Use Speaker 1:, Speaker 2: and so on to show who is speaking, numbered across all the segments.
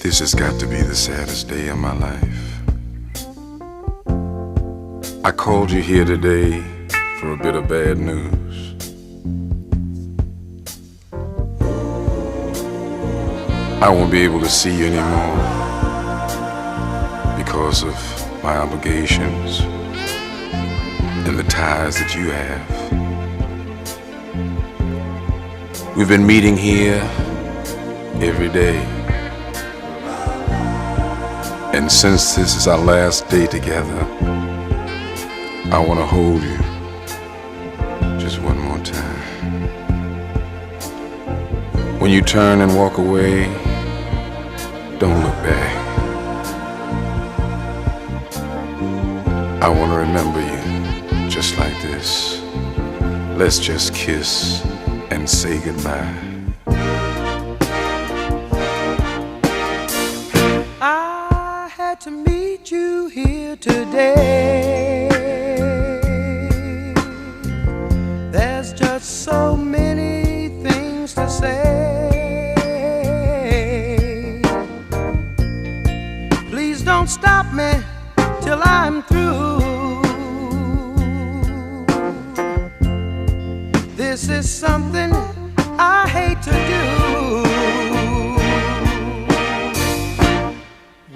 Speaker 1: This has got to be the saddest day of my life. I called you here today for a bit of bad news. I won't be able to see you anymore because of my obligations and the ties that you have. We've been meeting here every day. And since this is our last day together, I want to hold you just one more time. When you turn and walk away, don't look back. I want to remember you just like this. Let's just kiss and say goodbye.
Speaker 2: I had to meet you here today. There's just so many things to say. Please don't stop me till I'm through. This is something I hate to do.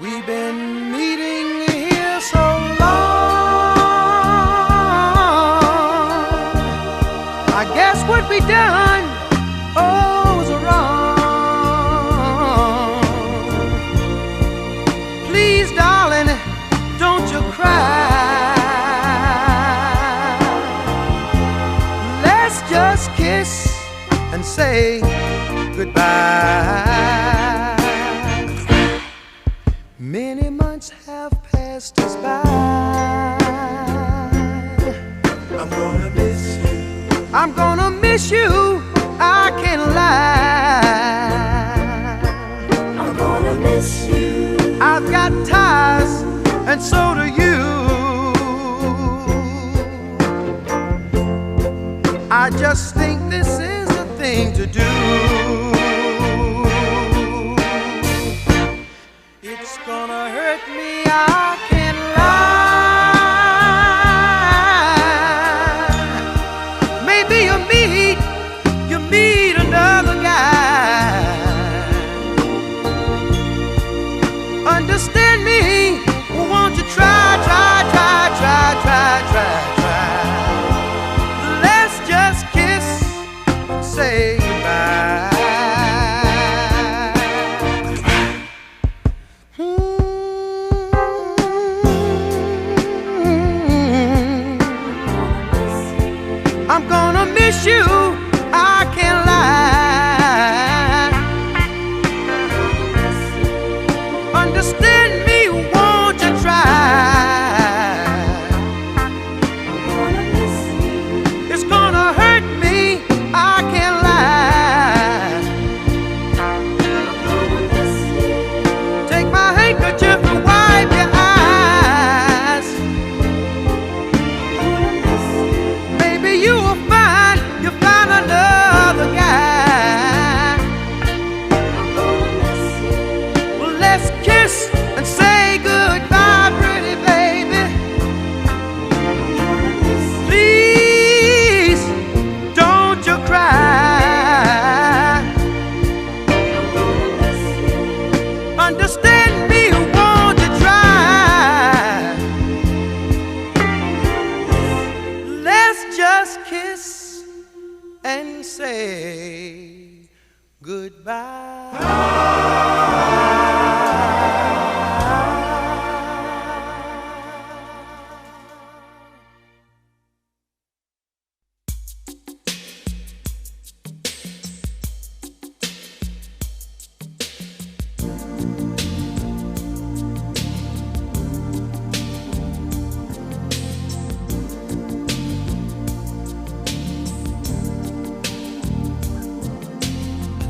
Speaker 2: We've been meeting here so long. I guess what we done, was wrong. Please, darling, don't you cry. Let's just kiss and say goodbye. Many months have passed us by. I'm gonna miss you. I'm gonna miss you. I can't lie.
Speaker 3: I'm gonna miss you.
Speaker 2: I've got ties, and so do you. I just think this is the thing to do. It's gonna hurt me, I can't lie. Maybe you meet another guy. Understand me, won't you try. Let's just kiss and say goodbye. I'm gonna miss you, I can't lie. Understand me, won't you try. It's gonna hurt me, I can't lie. Take my handkerchief and wipe your eyes. Maybe you will find another guy. Well, let's kiss and say goodbye, pretty baby. Please, don't you cry. Understand me, won't you try. Let's just kiss and say goodbye.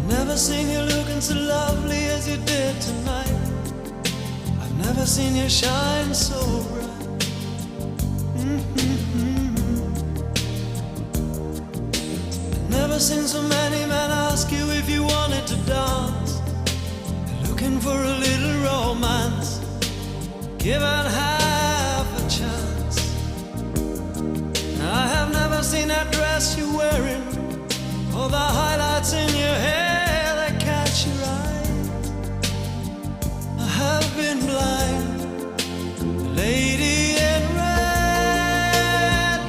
Speaker 4: Never seen you looking so lovely as you did tonight. I've never seen you shine so bright. I've never seen so many men ask you if you wanted to dance. looking for a little romance, given half a chance. I have never seen that dress you're wearing, or the highlights in your hair that catch your eye. I have been blind, the lady in red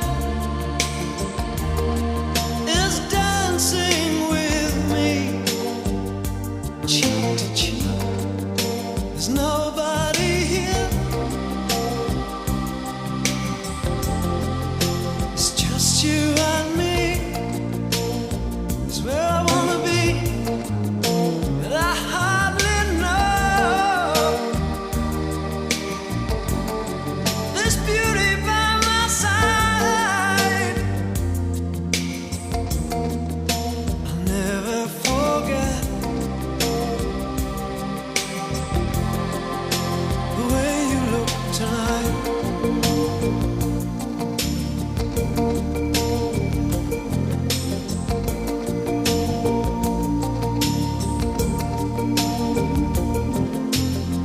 Speaker 4: is dancing with me, cheek to cheek. There's nobody here, it's just you and me. It's where I wanna be, but I hardly know this beauty by my side. I'll never forget the way you look tonight.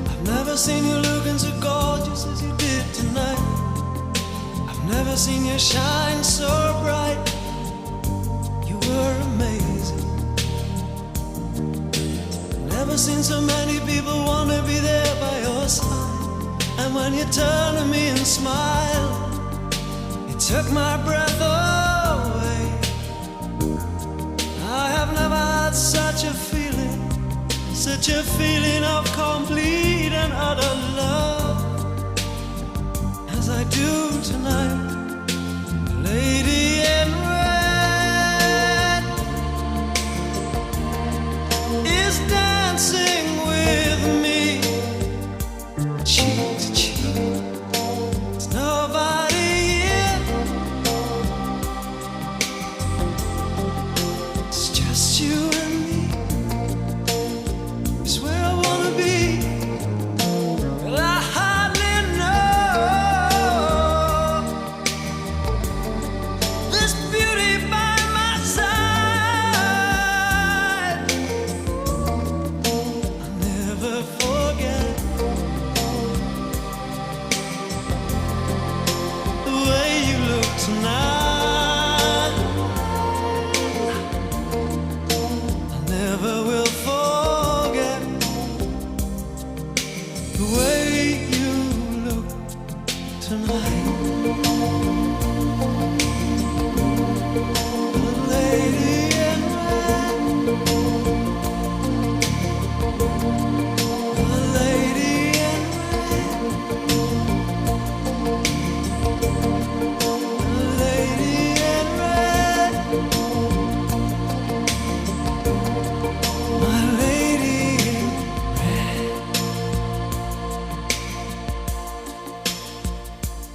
Speaker 4: I've never seen you looking so gorgeous as you did tonight. I've never seen you shine so bright. You were amazing. Never seen so many people want to be there by your side. And when you turn to me and smile, it took my breath away. I have never had such a feeling, such a feeling of complete and utter love as I do tonight. Lady in red is dancing with me, cheek to cheek. There's nobody here, it's just you and me. It's where I wanna be, but I hardly know this beauty by my side. I'll never forget the way you look tonight. I never will forget the way you look tonight. The lady in red, the lady in red, the lady in red, my lady in red.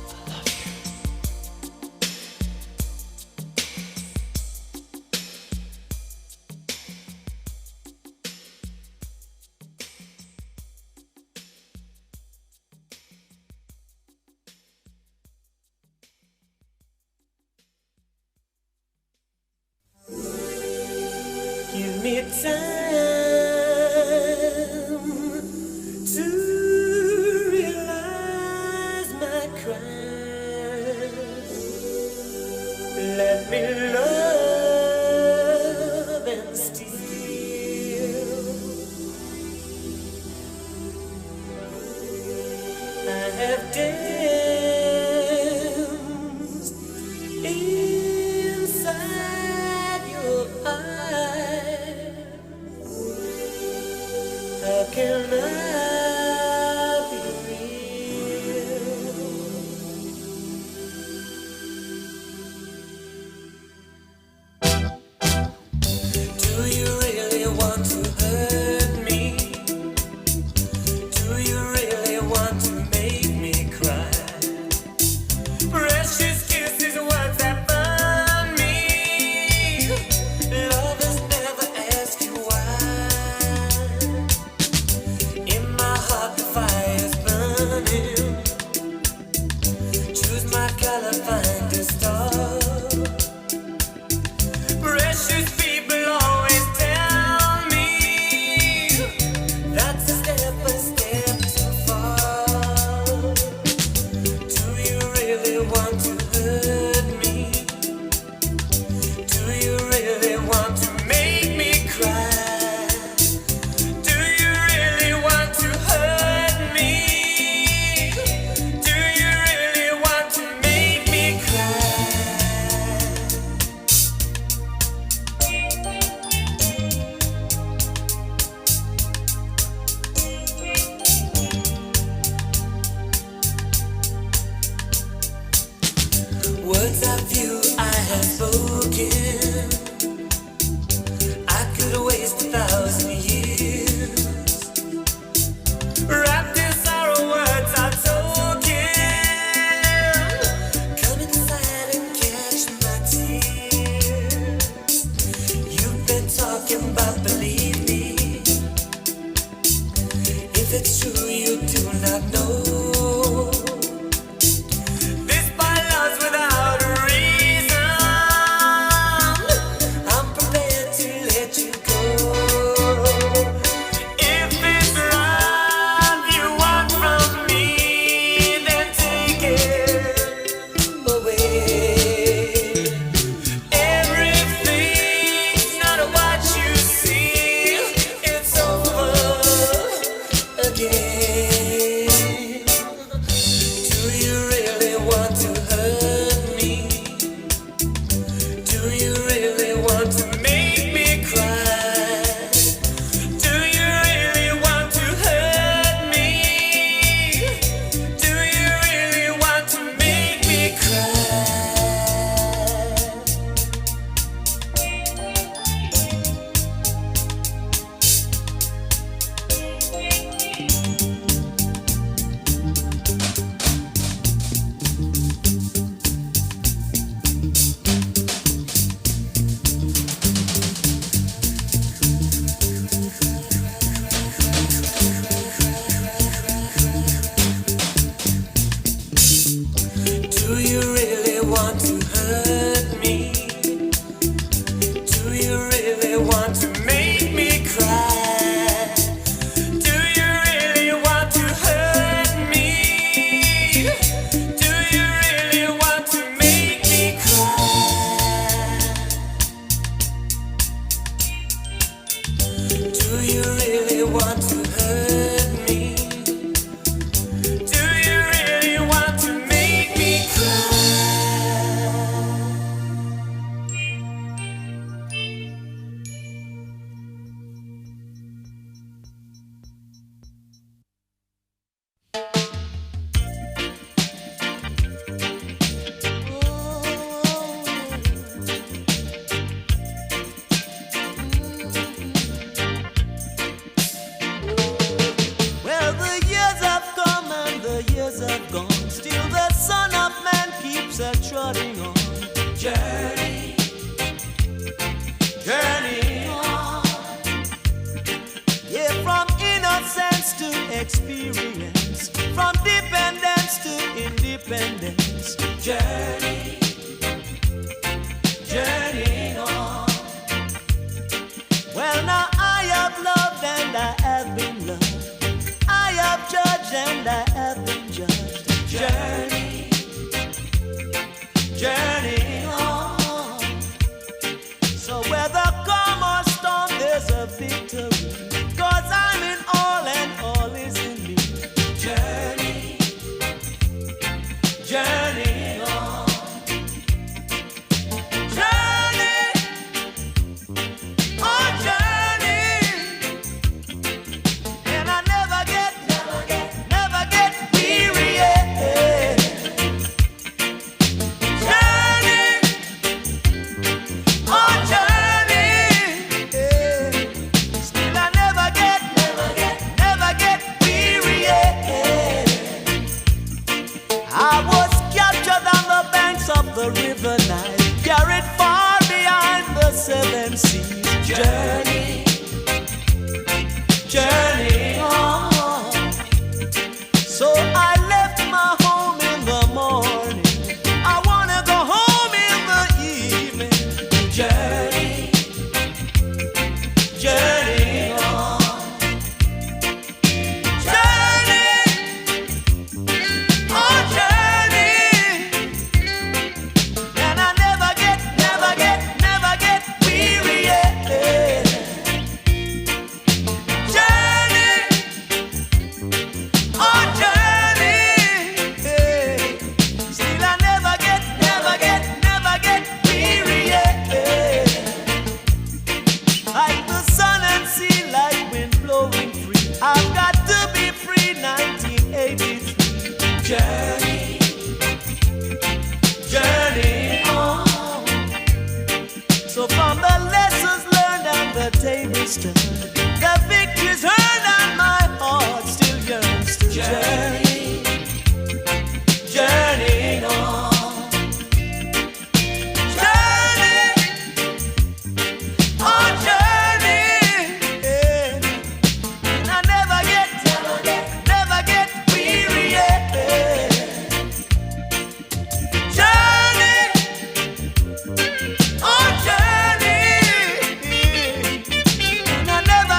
Speaker 4: I love you.
Speaker 3: Give me time to realize my crime. Let me love and steal. I have danced inside your eyes. How can I be real? Do you really want to hurt me? Do you really want to make me cry? Precious kisses, words that burn me. Lovers never ask you why. In my heart the fire's burning. Choose my color, find a star. Precious people always tell me that's the you really want to hurt me? Do you really want to make me cry?
Speaker 4: Well, the years have come and the years have gone. Still the Son of Man keeps a trotting on. Journey, journey on. Yeah, from innocence to experience, from dependence to independence. Journey, journey on. Well, now I have loved and I have been loved. I have judged and I have been judged. Journey, journey on. So whether calm or storm, there's a victory. 'Cause I'm in all and all is in me. Journey, journey on. Journey, oh journey. And I never get weary. Yeah. Journey, oh journey. Yeah. Still I never get weary. Yeah. I was captured on the banks of the river Nile, carried far behind the seven seas. Journey, journey on. So I left my home in the morning. I wanna go home in the evening. Journey, journey on. Journey, oh journey. And I never get weary. Yeah. Journey, oh journey. Yeah. Still I never get weary. Yeah. Like the sun and sea, like wind blowing free. I've got to be free. 1983. Journey, journey on. So from the lessons learned and the tables turned, the victory's heard and my heart still yearns to journey, journey on. Journey, oh journey. Yeah. And I never get weary. Yeah. Journey, oh journey. And I never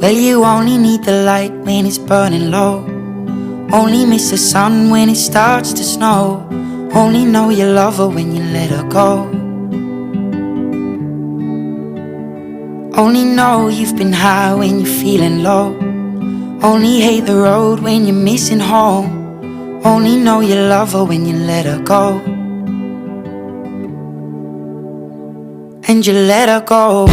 Speaker 5: Well, you only need the light when it's burning low. Only miss the sun when it starts to snow. Only know you love her when you let her go. Only know you've been high when you're feeling low. Only hate the road when you're missing home. Only know you love her when you let her go. And you let her go.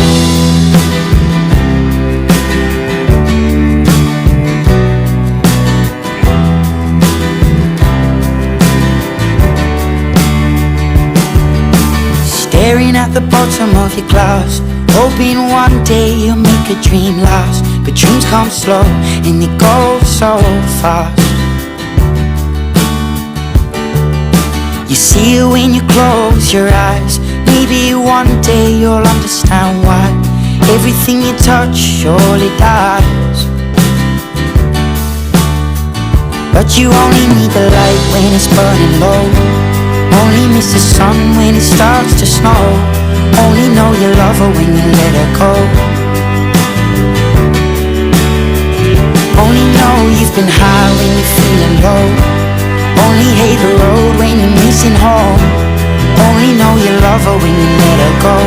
Speaker 5: Staring at the bottom of your glass, hoping one day you'll make a dream last. But dreams come slow and they go so fast. You see it when you close your eyes. Maybe one day you'll understand why everything you touch surely dies. But you only need the light when it's burning low. Only miss the sun when it starts to snow. Only know you love her when you let her go. Only know you've been high when you're feeling low. Only hate the road when you're missing home. Only know you love her when you let her go.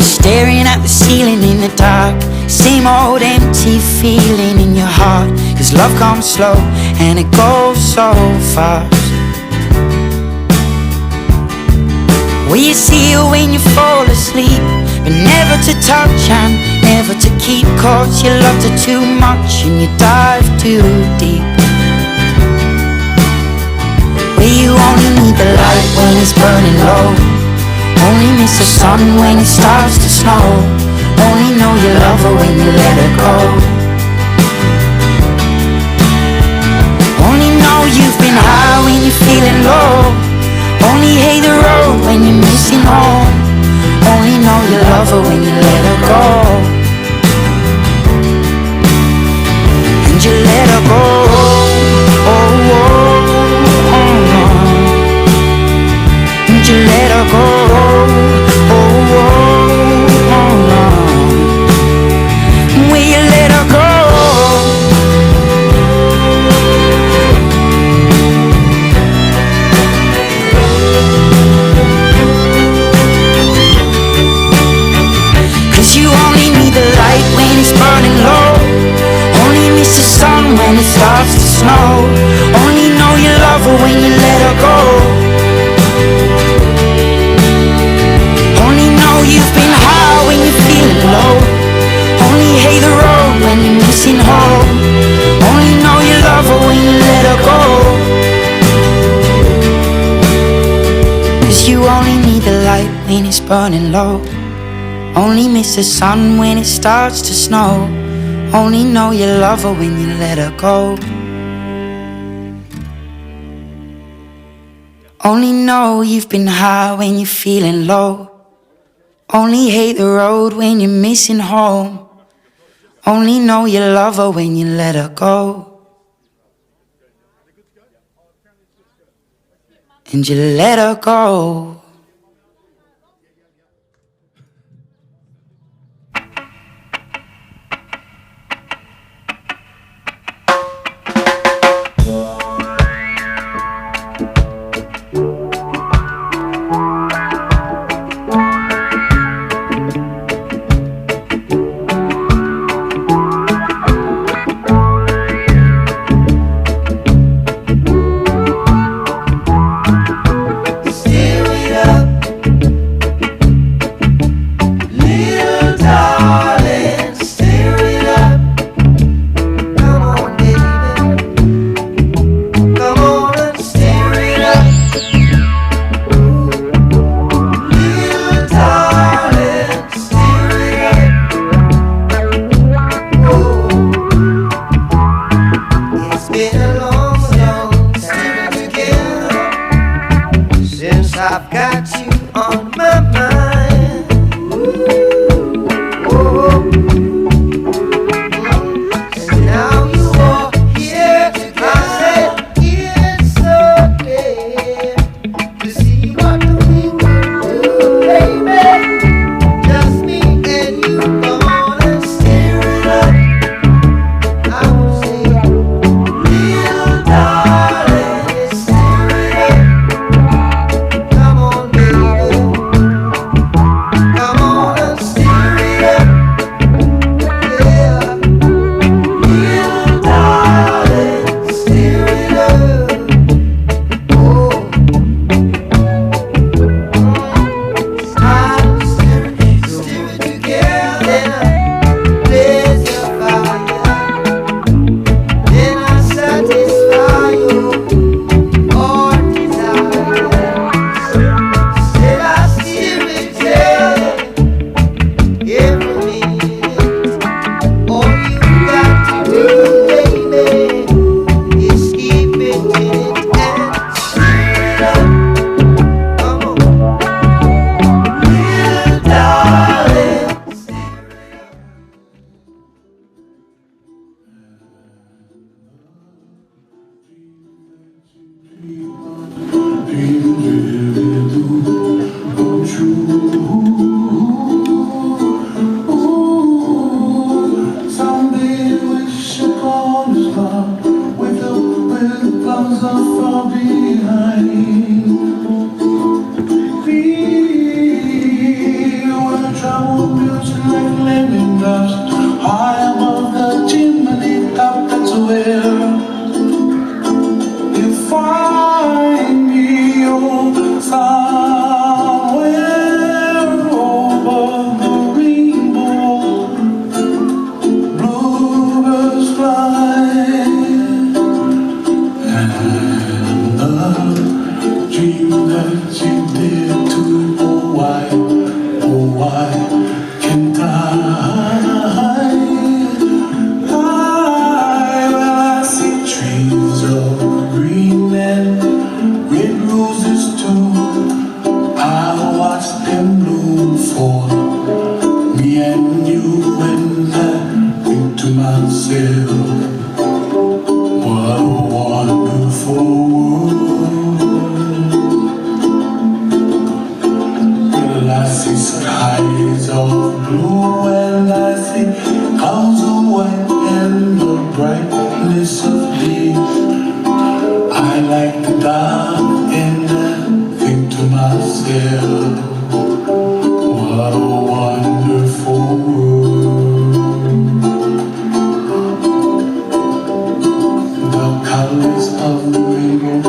Speaker 5: Staring at the ceiling in the dark, same old empty feeling in your heart. 'Cause love comes slow and it goes so fast. Well, you see it when you fall asleep, but never to touch and never to keep. 'Cause you loved her too much and you dive too deep. Well, you only need the light when it's burning low. Only miss the sun when it starts to snow. Only know you love her when you let her go. Only know you've been high when you're feeling low. Only hate the road when you're missing home. Only know you love her when you let her go. And you let her go. Oh, oh, oh, oh. And you let her go. Oh, oh, oh, oh. Will you let her go? You only need the light when it's burning low. Only miss the sun when it starts to snow. Only know you love her when you let her go. Only know you've been high when you're feeling low. Only hate the road when you're missing home. Only know you love her when you let her go. 'Cause you only need the light when it's burning low. Only miss the sun when it starts to snow. Only know you love her when you let her go. Only know you've been high when you're feeling low. Only hate the road when you're missing home. Only know you love her when you let her go. And you let her go.
Speaker 2: Stereo
Speaker 6: can die. Well, I see trees of green and red roses too. I watch them bloom for me and you, and I think to myself, what a wonderful world. Well, I see skies of blue and I see clouds of white and the brightness of day. I like the dark and I think to myself, what a wonderful world. The colors of the rainbow,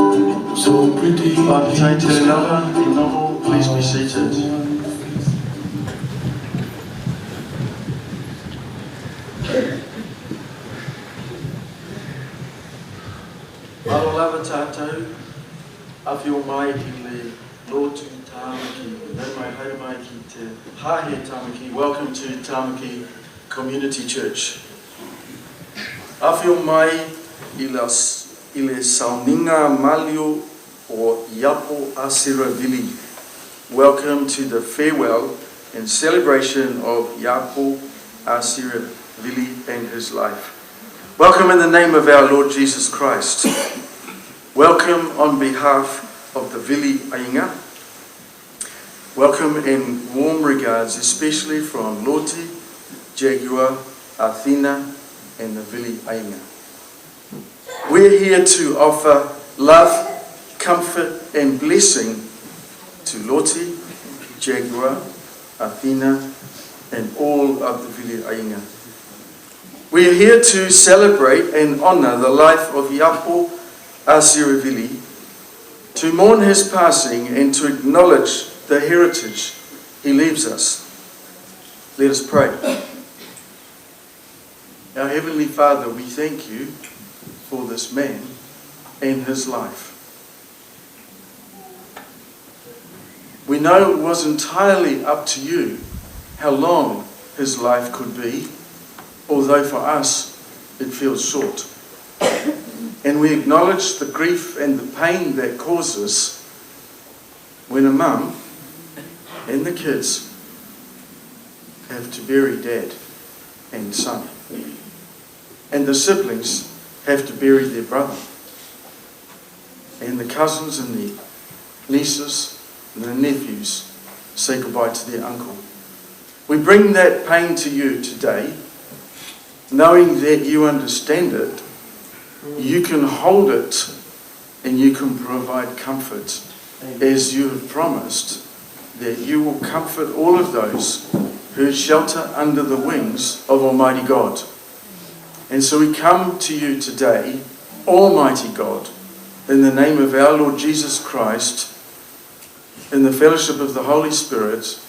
Speaker 6: so pretty.
Speaker 7: Take to another novel, please be seated. Alo lava tātou, awhi o mai ki le lotu tāmaki, nau mai hau mai ki te hahe tāmaki. Welcome to Tāmaki Community Church. Awhi o mai i le sauninga malio o Iapo Asiravili. Welcome to the farewell and celebration of Iapo Asiravili and his life. Welcome in the name of our Lord Jesus Christ. Welcome on behalf of the Vili Ainga. Welcome in warm regards, especially from Loti, Jaguar, Athena, and the Vili Ainga. We're here to offer love, comfort, and blessing to Loti, Jaguar, Athena, and all of the Vili Ainga. We are here to celebrate and honour the life of Iapo Asiravili, to mourn his passing and to acknowledge the heritage he leaves us. Let us pray. Our Heavenly Father, we thank you for this man and his life. We know it was entirely up to you how long his life could be, although for us it feels short. And we acknowledge the grief and the pain that causes when a mum and the kids have to bury dad and son, and the siblings have to bury their brother, and the cousins and the nieces and the nephews say goodbye to their uncle. We bring that pain to you today, knowing that you understand it, you can hold it, and you can provide comfort, as you have promised that you will comfort all of those who shelter under the wings of Almighty God. And so we come to you today, Almighty God, in the name of our Lord Jesus Christ, in the fellowship of the Holy Spirit,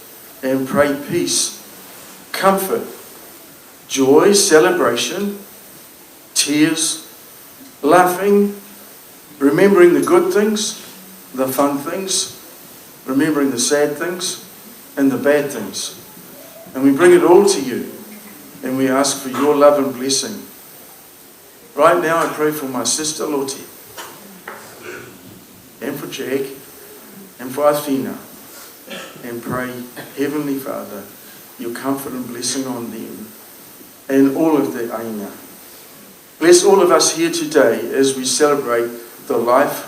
Speaker 7: and pray peace, comfort, joy, celebration, tears, laughing, remembering the good things, the fun things, remembering the sad things and the bad things. And we bring it all to you, and we ask for your love and blessing. Right now I pray for my sister Loti, and for Jag, and for Athena, and pray, Heavenly Father, your comfort and blessing on them and all of the Ainga. Bless all of us here today as we celebrate the life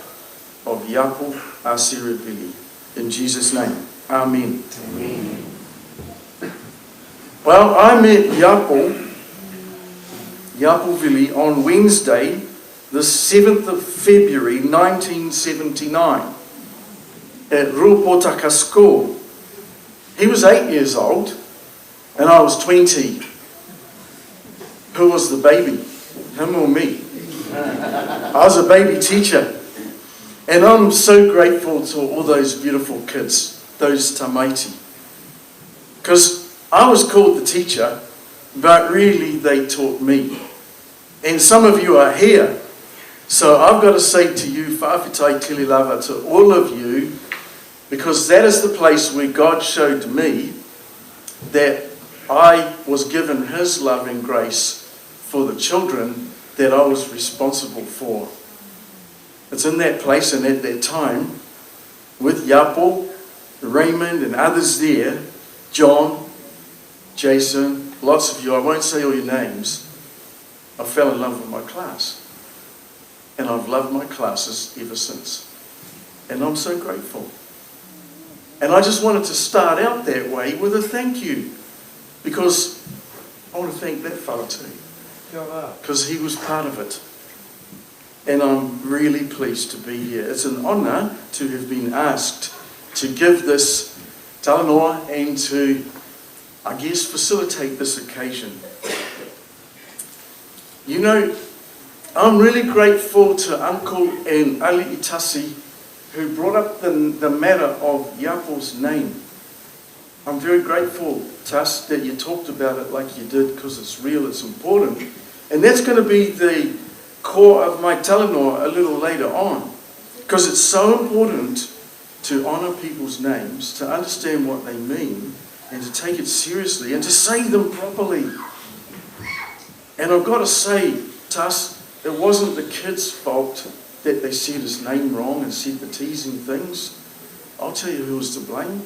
Speaker 7: of Iapo Asiravili. In Jesus' name, Amen. Amen. Well, I met Iapo Vili on Wednesday, the 7th of February 1979 at Ruapōtaka School. He was 8 years old and I was 20. Who was the baby? Him or me? I was a baby teacher. And I'm so grateful to all those beautiful kids, those tamaiti. Because I was called the teacher, but really they taught me. And some of you are here. So I've got to say to you, whawhitai tili lava, to all of you, because that is the place where God showed me that I was given his love and grace for the children that I was responsible for. It's in that place and at that time, with Yapo, Raymond and others there, John, Jason, lots of you, I won't say all your names, I fell in love with my class. And I've loved my classes ever since. And I'm so grateful. And I just wanted to start out that way with a thank you. Because I want to thank that fella too. Because he was part of it. And I'm really pleased to be here. It's an honour to have been asked to give this talanoa and to, I guess, facilitate this occasion. You know, I'm really grateful to Uncle and Ali Itasi who brought up the matter of Yapo's name. I'm very grateful, Tas, that you talked about it like you did because it's real, it's important. And that's going to be the core of my talanoa a little later on. Because it's so important to honour people's names, to understand what they mean, and to take it seriously, and to say them properly. And I've got to say, Tas, it wasn't the kid's fault that they said his name wrong and said the teasing things. I'll tell you who was to blame.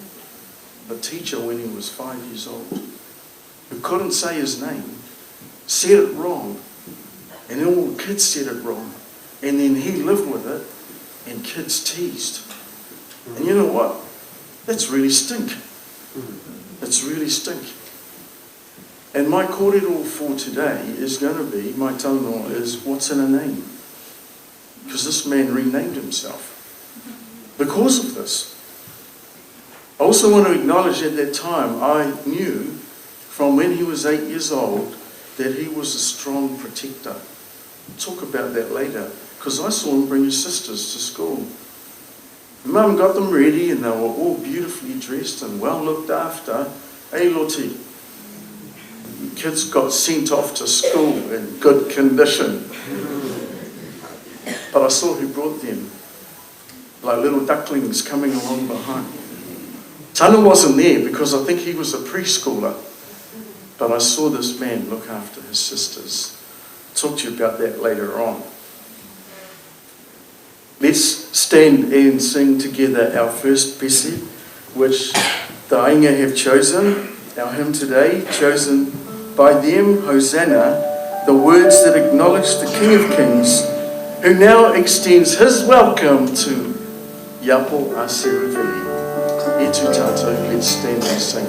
Speaker 7: The teacher when he was 5 years old, who couldn't say his name, said it wrong, and then all the kids said it wrong, and then he lived with it, and kids teased. And you know what? That's really stink. That's really stink. And my kōrero for today is going to be, my talanoa is, what's in a name? Because this man renamed himself because of this. I also want to acknowledge at that time, I knew from when he was 8 years old that he was a strong protector. We'll talk about that later, because I saw him bring his sisters to school. Mum got them ready and they were all beautifully dressed and well looked after. Hey, Loti, the kids got sent off to school in good condition. But I saw who brought them, like little ducklings coming along behind. Tana wasn't there because I think he was a preschooler. But I saw this man look after his sisters. I'll talk to you about that later on. Let's stand and sing together our first pese, which the Ainga have chosen, our hymn today, chosen by them, Hosanna, the words that acknowledge the King of Kings, who now extends his welcome to Yapo Aserevili. E tu tātou, let's stand and sing.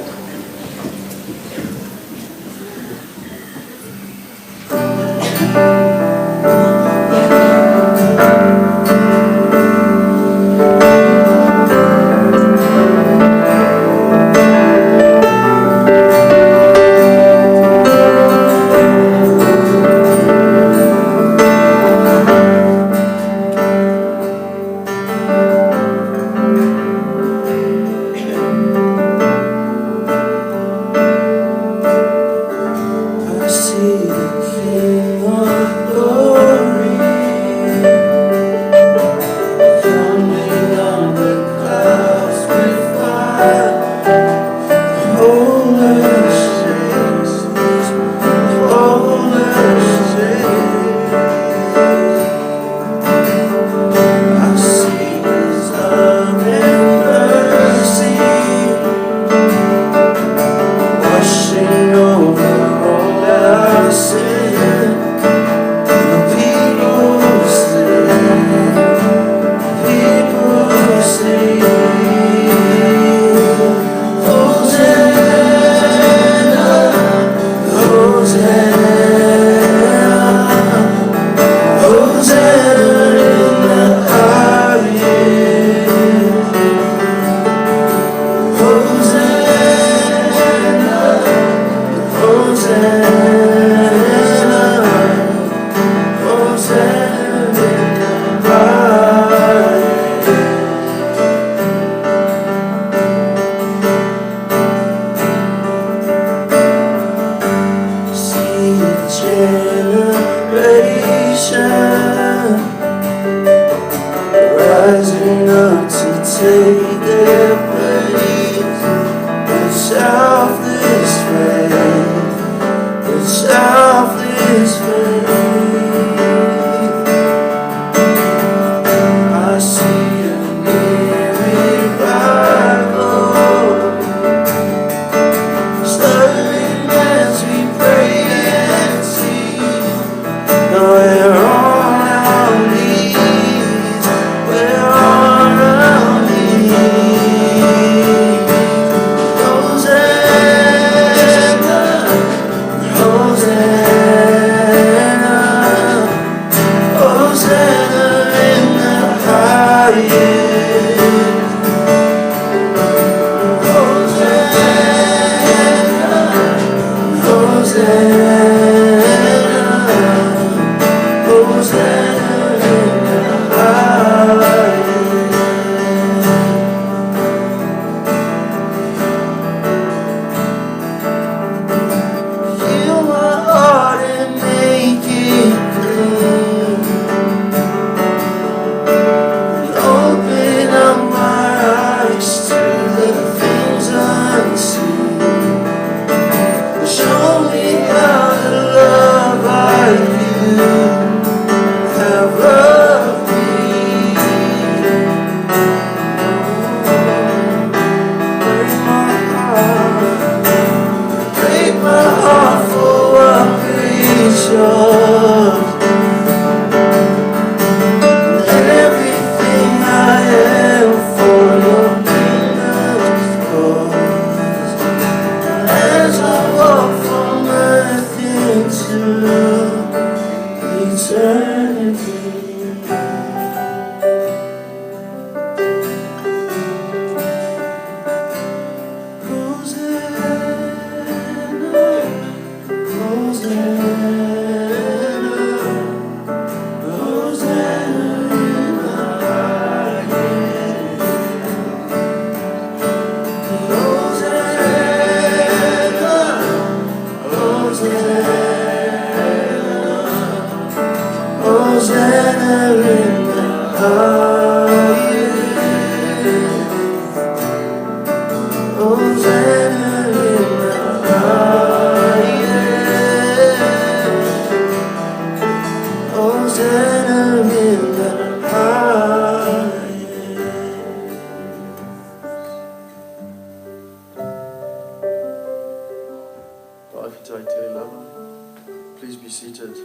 Speaker 7: Please be seated.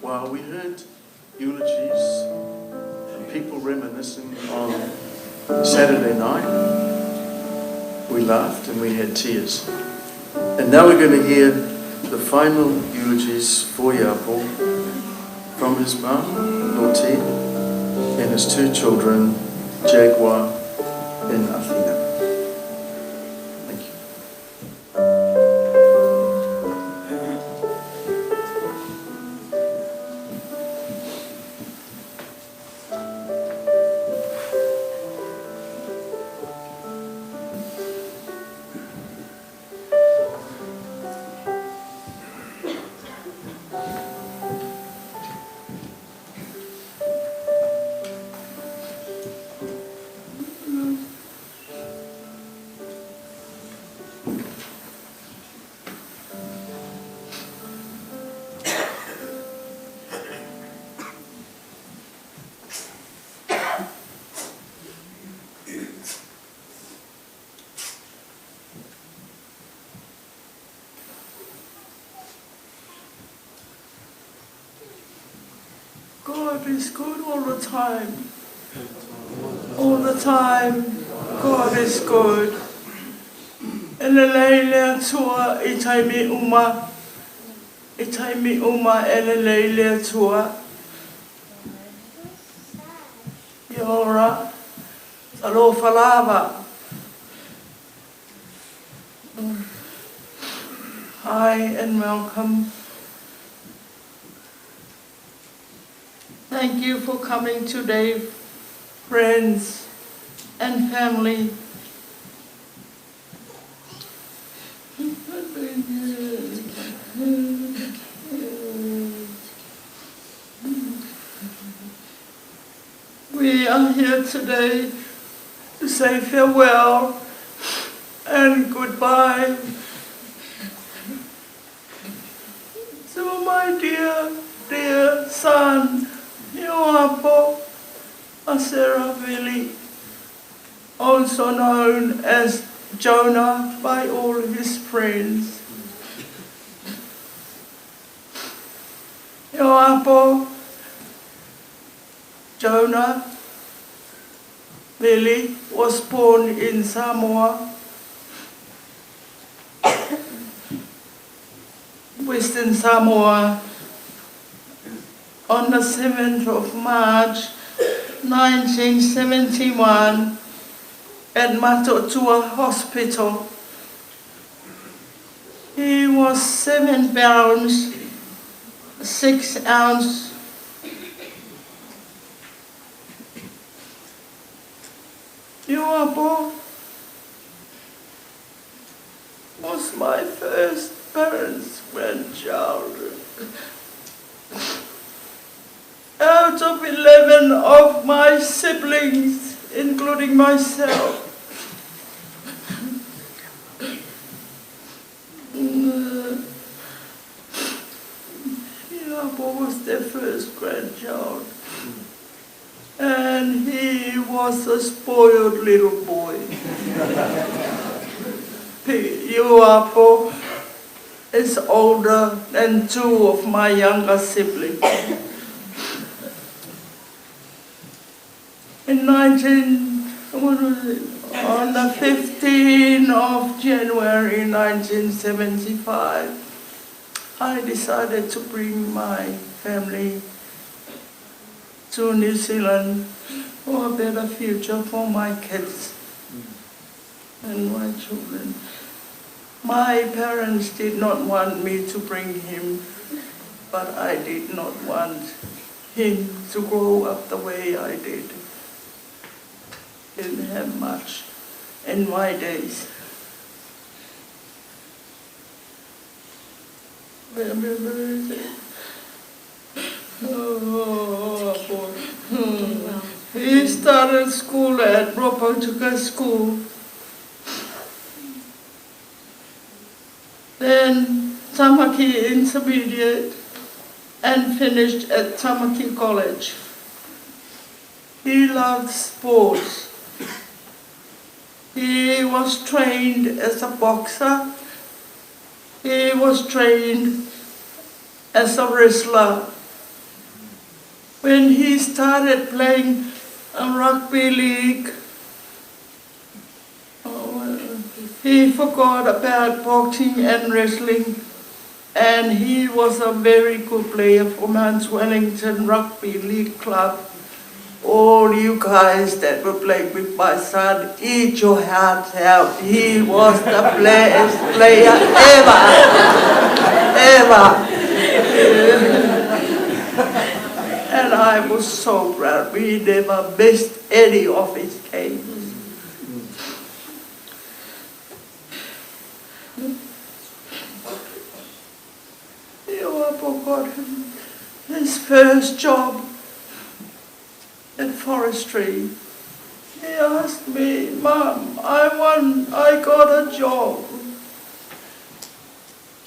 Speaker 7: Well, we heard eulogies and people reminiscing on Saturday night. We laughed and we had tears. And now we're going to hear the final eulogies for Yapo from his mum, Lottie, and his two children, Jaguar and Athena. Thank you.
Speaker 8: God is good all the time. All the time, God is good. Elelei lea tua I taimi uma. I taimi uma elelei lea tua. Iora, alo falava. Hi and welcome. Thank you for coming today, friends and family. We are here today to say farewell and goodbye to my dear son, Yoapo Aseravili, also known as Jonah by all his friends. Yoapo Jonah Vili was born in Samoa, Western Samoa, on the 7th of March 1971 at Matotua Hospital. He was 7 pounds, 6 ounces. Yuapo was my first parents' grandchild. Out of 11 of my siblings, including myself, Yuapo was their first grandchild. And he was a spoiled little boy. Yuapo is older than 2 of my younger siblings. On the 15th of January 1975, I decided to bring my family to New Zealand for a better future for my kids and my children. My parents did not want me to bring him, but I did not want him to grow up the way I did. Didn't have much in my days. Oh, boy. He started school at Ropotuka School. Then Tamaki Intermediate and finished at Tamaki College. He loved sports. He was trained as a boxer. He was trained as a wrestler. When he started playing a rugby league, he forgot about boxing and wrestling, and he was a very good player for Mount Wellington Rugby League Club. All you guys that were playing with my son, eat your hearts out. He was the best player ever. And I was so proud. We never missed any of his games. Yuapo got his first job in forestry. He asked me, "Mom, I got a job.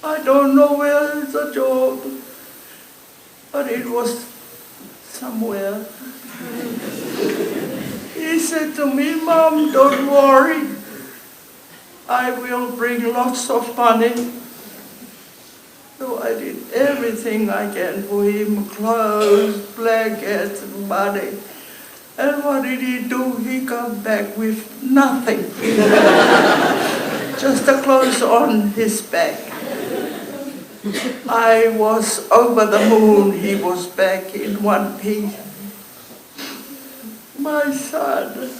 Speaker 8: I don't know where it's a job, but it was somewhere." He said to me, "Mom, don't worry. I will bring lots of money." So I did everything I can for him, clothes, blankets, and money. And what did he do? He come back with nothing. Just the clothes on his back. I was over the moon. He was back in one piece. My son.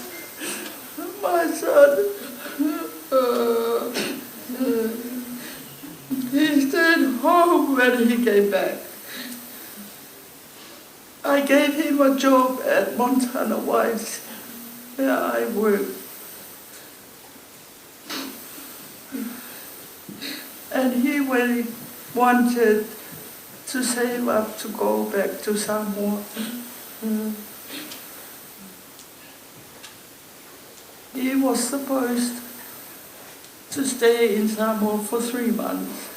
Speaker 8: He stayed home when he came back. I gave him a job at Montana Whites, where I worked. And he really wanted to save up to go back to Samoa. He was supposed to stay in Samoa for 3 months.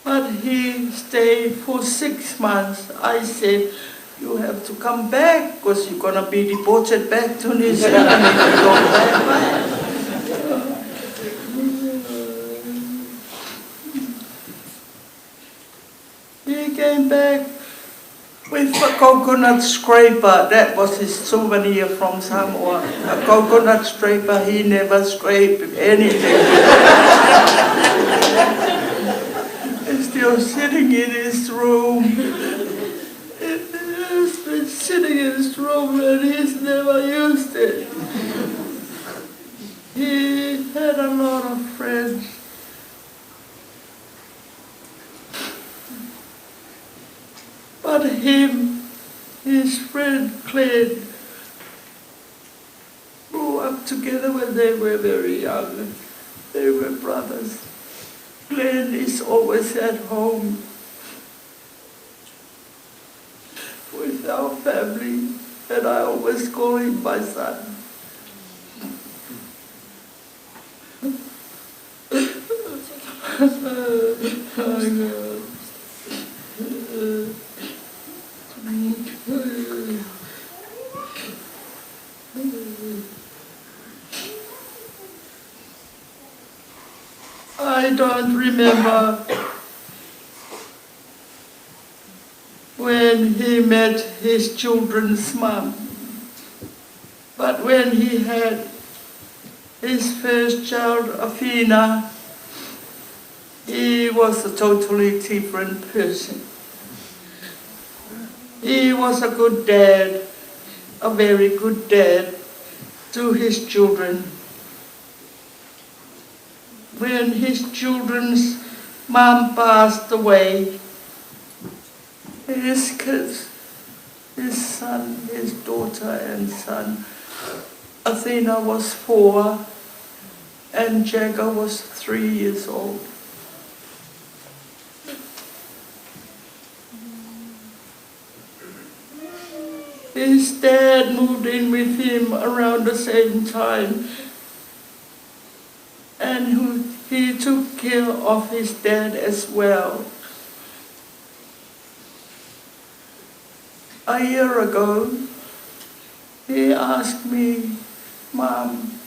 Speaker 8: But he stayed for 6 months. I said, "You have to come back because you're going to be deported back to New Zealand if you don't come back." He came back with a coconut scraper. That was his souvenir from Samoa. A coconut scraper. He never scraped anything. He's still sitting in his room. He's been sitting in his room and he's never his friend Glenn grew up together when they were very young. They were brothers. Glenn is always at home with our family, and I always call him my son. I don't remember when he met his children's mom, but when he had his first child, Afina, he was a totally different person. He was a good dad, a very good dad to his children. When his children's mom passed away, his kids, his son, his daughter and son, Athena was 4 and Jagger was 3 years old. His dad moved in with him around the same time, and he took care of his dad as well. A year ago, he asked me, "Mom,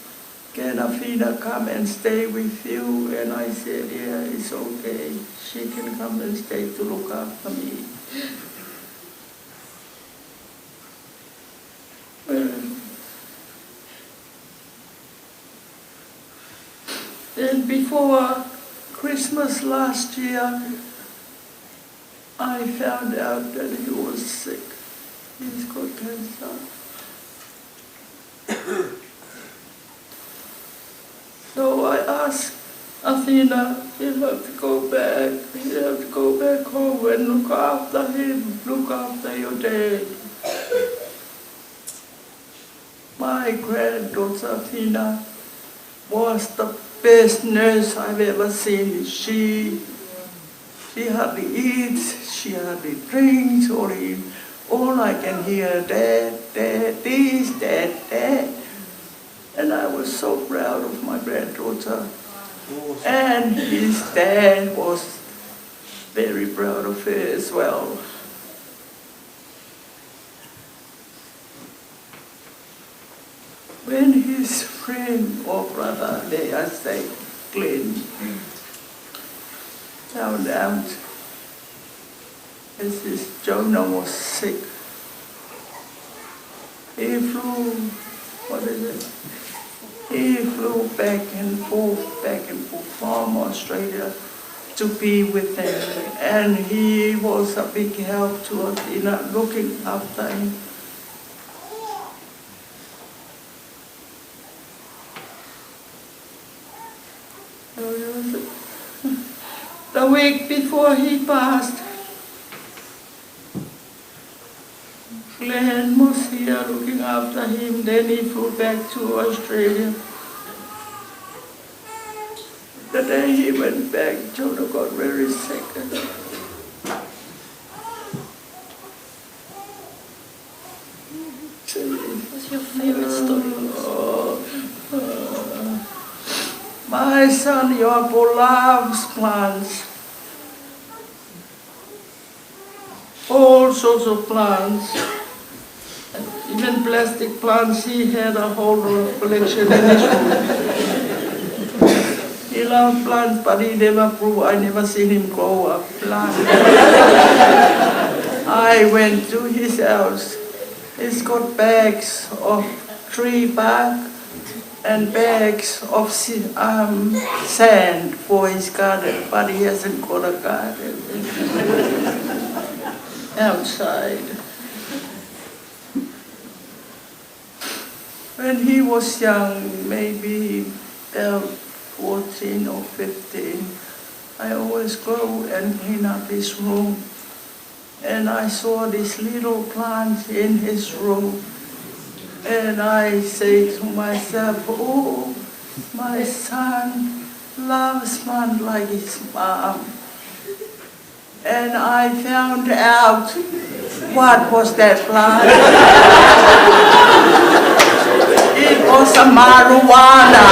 Speaker 8: can Afina come and stay with you?" And I said, "Yeah, it's okay. She can come and stay to look after me." Then before Christmas last year, I found out that he was sick. He's got cancer. So I asked Athena, "You have to go back. You have to go back home and look after him. Look after your dad." My granddaughter Athena was the best nurse I've ever seen. She hardly eats, she hardly drinks, all I can hear, "Dad, Dad, this, Dad, Dad." And I was so proud of my granddaughter. And his dad was very proud of her as well. When his friend or brother, I say, Glenn, found out Mrs. Jonah was sick, he flew back and forth from Australia to be with them, and he was a big help to us in looking after him. The week before he passed, Glenn was here looking after him, then he flew back to Australia. The day he went back, Jonah got very sick.
Speaker 9: What's your favorite story?
Speaker 8: My son Yoapo loves plants. All sorts of plants. Even plastic plants, he had a whole collection in his room. He loved plants, but he never grew. I never seen him grow a plant. I went to his house. He's got bags of tree bark and bags of sand for his garden, but he hasn't got a garden outside. When he was young, maybe about 14 or 15, I always go and clean up his room. and I saw this little plant in his room. And I say to myself, oh, my son loves man like his mom. And I found out what was that plant. It was a marijuana.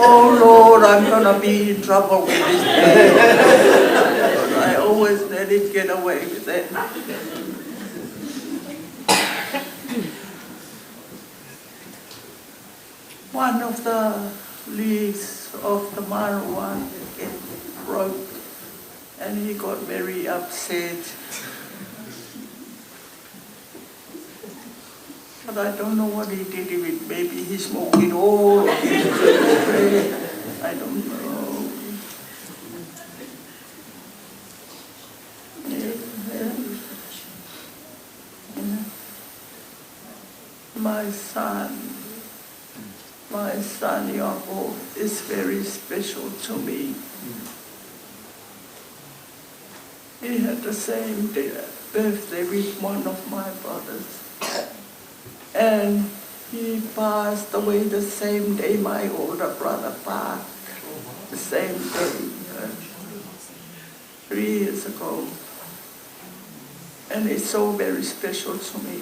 Speaker 8: Oh Lord, I'm gonna be in trouble with this thing. But I always let it get away with it. One of the leaves of the marijuana broke, and he got very upset. But I don't know what he did with it. Maybe he smoked it all, or he took it. I don't know. Yeah. My son Yaakov is very special to me. He had the same birthday with one of my brothers. And he passed away the same day my older brother passed, the same day, 3 years ago. And it's so very special to me.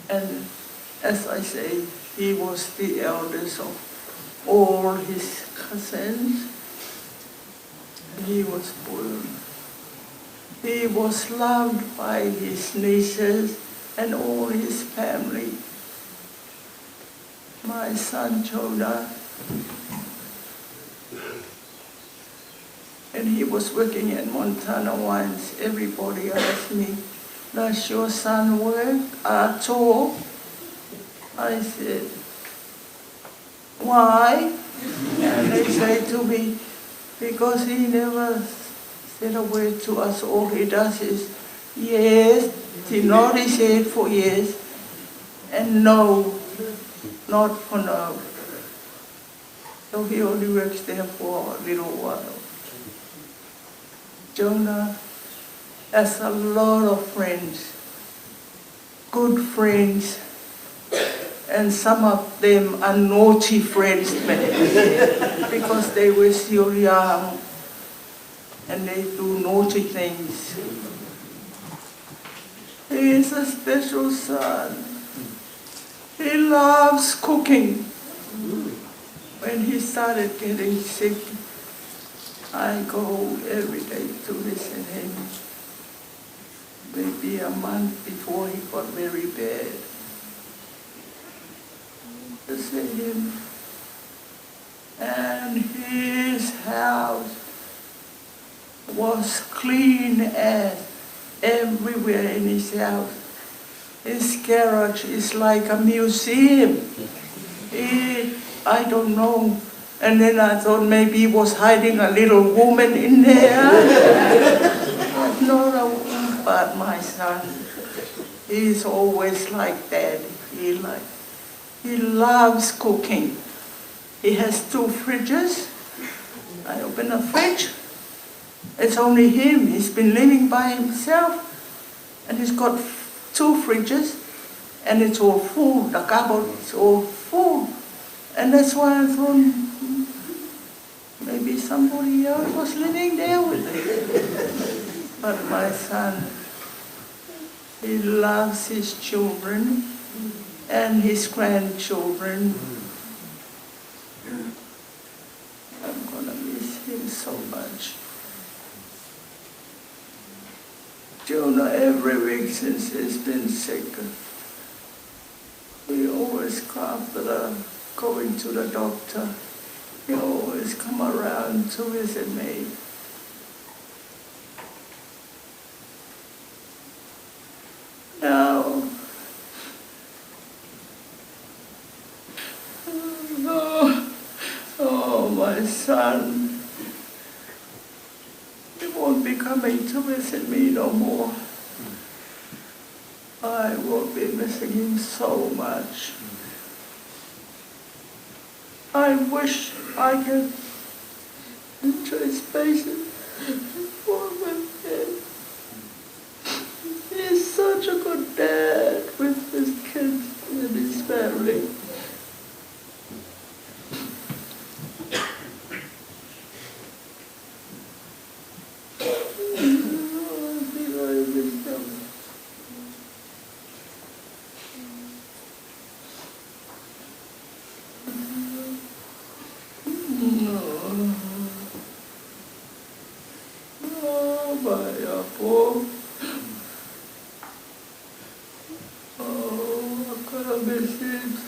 Speaker 8: And as I say, he was the eldest of all his cousins. He was spoiled. He was loved by his nieces and all his family. My son Jonah, and he was working in Montana once. Everybody asked me, does your son work at all? I said, why? And they say to me, because he never said a word to us. All he does is, yes, he nodded his head for yes, and no, not for no. So he only works there for a little while. Jonah has a lot of friends, good friends, and some of them are naughty friends because they were still young and they do naughty things. He is a special son. He loves cooking. When he started getting sick, I go every day to visit him. Maybe a month before he got very bad. To see him. And his house was clean as everywhere in his house. His garage is like a museum. I don't know. And then I thought maybe he was hiding a little woman in there. But not a woman, but my son. He's always like that. He loves cooking. He has 2 fridges. I open a fridge. It's only him. He's been living by himself. And he's got 2 fridges. And it's all full. The cupboard is all full. And that's why I thought maybe somebody else was living there with him. But my son, he loves his children and his grandchildren. I'm gonna miss him so much. Jonah, every week since he's been sick, we always come after going to the doctor. He always come around to visit me. Now, oh, my son, he won't be coming to visit me no more. I will be missing him so much. I wish I could enter his spaces Poor man. He's such a good dad with his kids and his family.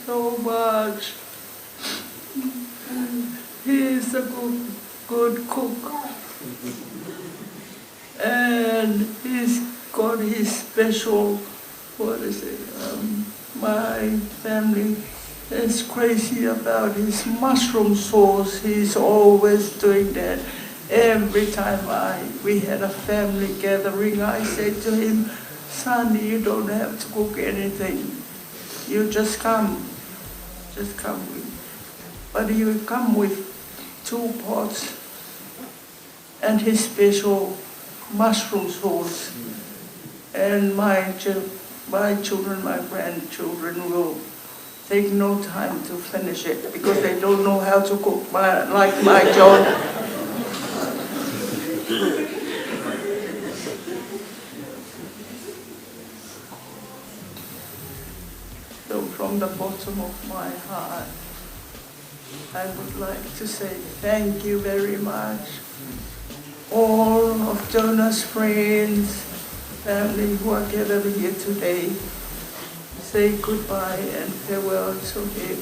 Speaker 8: So much. He's a good cook. And he's got his special, what is it? My family is crazy about his mushroom sauce. He's always doing that. Every time we had a family gathering, I said to him, son, you don't have to cook anything. You just come. Just come with. But he would come with 2 pots and his special mushroom sauce. And my children, my grandchildren will take no time to finish it because they don't know how to cook like my John. So from the bottom of my heart, I would like to say thank you very much. All of Jonah's friends, family who are gathered here today, say goodbye and farewell to him.